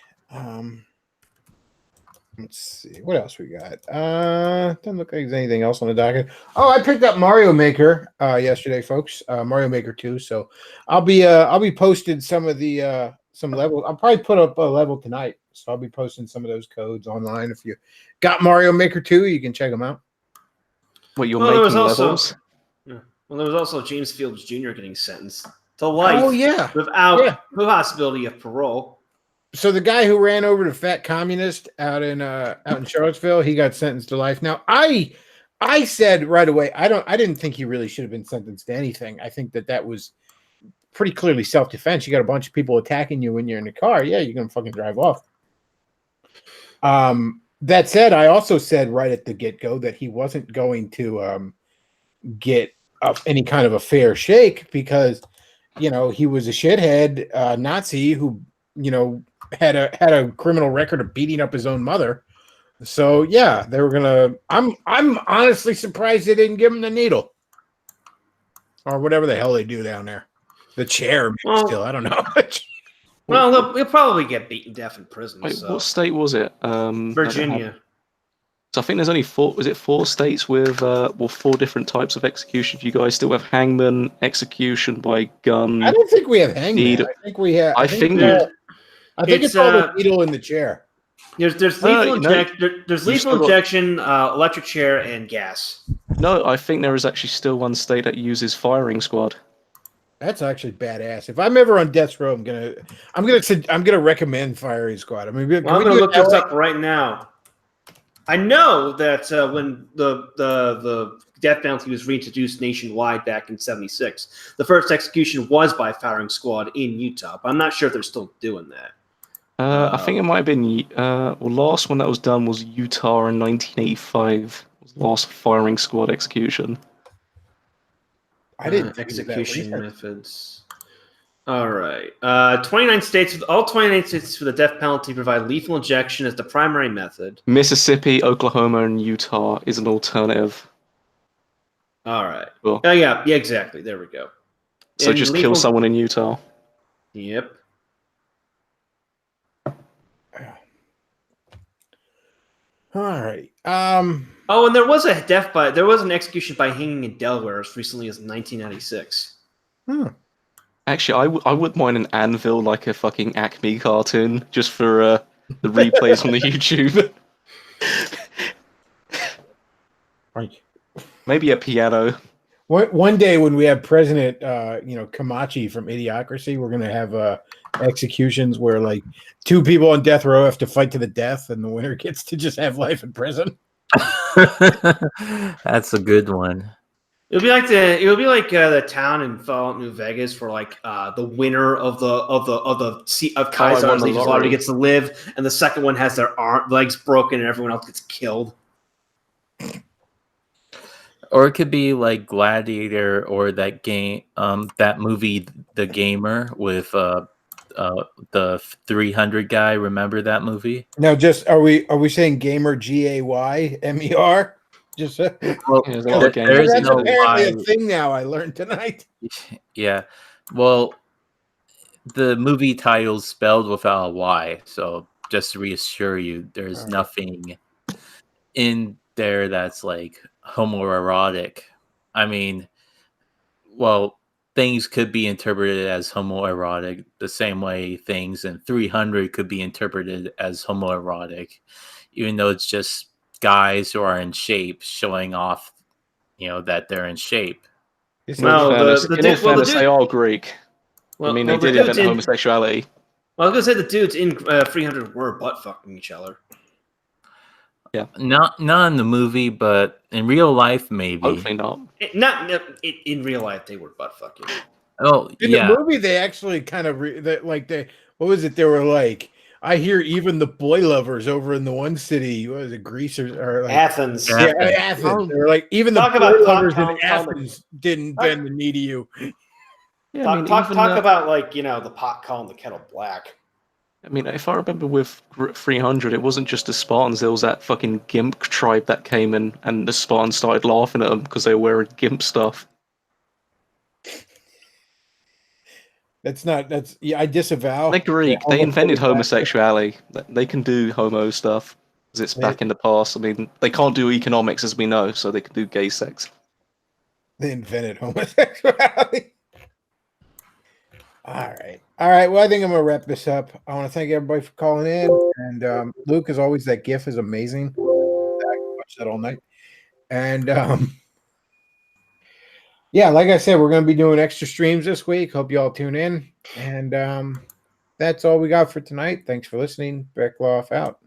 Let's see what else we got. Doesn't look like there's anything else on the docket. Oh, I picked up Mario Maker yesterday, folks. Mario Maker 2. So I'll be posting some of the some levels. I'll probably put up a level tonight. So I'll be posting some of those codes online. If you got Mario Maker 2, you can check them out. What you're making levels? Well, there was also James Fields Jr. getting sentenced to life. Oh yeah, without the possibility of parole. So the guy who ran over the fat communist out in Charlottesville, he got sentenced to life. Now I said right away, I didn't think he really should have been sentenced to anything. I think that was pretty clearly self-defense. You got a bunch of people attacking you when you're in the car. Yeah, you're gonna fucking drive off. That said, I also said right at the get-go that he wasn't going to get any kind of a fair shake because he was a shithead Nazi who had a criminal record of beating up his own mother. So yeah, they were gonna. I'm honestly surprised they didn't give him the needle or whatever the hell they do down there. The chair, still, I don't know. Well, he'll probably get beaten death in prison. Wait, what state was it? Virginia. So I think there's only 4. Was it 4 states with 4 different types of execution? You guys still have hangman, execution by gun. I don't think we have hangman. I think we have. I think it's all the needle in the chair. There's lethal There's lethal injection, electric chair, and gas. No, I think there is actually still one state that uses firing squad. That's actually badass. If I'm ever on death row, I'm gonna recommend firing squad. I mean, I'm gonna look this up right now. I know that when the death penalty was reintroduced nationwide back in '76, the first execution was by firing squad in Utah. But I'm not sure if they're still doing that. I think it might have been. Last one that was done was Utah in 1985. It was the last firing squad execution. I didn't execution methods. All right. 29 states. All 29 states for the death penalty provide lethal injection as the primary method. Mississippi, Oklahoma, and Utah is an alternative. All right. Cool. Yeah, exactly. There we go. So and just kill someone in Utah. Yep. All right. Oh, and there was an execution by hanging in Delaware as recently as 1996. Actually, I wouldn't mind an anvil like a fucking Acme cartoon just for the replays on the YouTube. Right. Maybe a piano. One day when we have President, Camachi from Idiocracy, we're gonna have executions where like 2 people on death row have to fight to the death, and the winner gets to just have life in prison. That's a good one. It'll be like the town in Fallout New Vegas where like the winner of Kaisar's Legion of Lottery gets to live, and the second one has their legs broken, and everyone else gets killed. Or it could be like Gladiator, or that game, that movie, The Gamer, with the 300 guy. Remember that movie? Now, just are we saying gamer GAYMER? Just Well, that's no apparently a Y. thing now. I learned tonight. Yeah. Well, the movie title's spelled without a Y, so just to reassure you, there's nothing in there that's like homoerotic. I mean, well, things could be interpreted as homoerotic the same way things in 300 could be interpreted as homoerotic, even though it's just guys who are in shape showing off, that they're in shape. Well, they are Greek. They did invent homosexuality. Well, I was gonna say the dudes in 300 were butt fucking each other. Yeah, not in the movie, but in real life, maybe. Hopefully not. In real life, they were butt fucking. Oh, in the movie, they actually kind of what was it? They were like, I hear even the boy lovers over in the one city, what was it, Greece or like Athens? Yeah, Athens. They were like, even the boy lovers in Athens didn't bend the knee to you. Yeah, talk about like the pot calling the kettle black. I mean, if I remember with 300, it wasn't just the Spartans. There was that fucking Gimp tribe that came in, and the Spartans started laughing at them because they were wearing Gimp stuff. I disavow. They're Greek. They invented homosexuality. They can do homo stuff because it's back in the past. I mean, they can't do economics as we know, so they can do gay sex. They invented homosexuality. All right. Well, I think I'm gonna wrap this up. I want to thank everybody for calling in, and Luke, as always, that GIF is amazing. I watched that all night, and yeah, like I said, we're gonna be doing extra streams this week. Hope you all tune in, and that's all we got for tonight. Thanks for listening. Bechtloff out.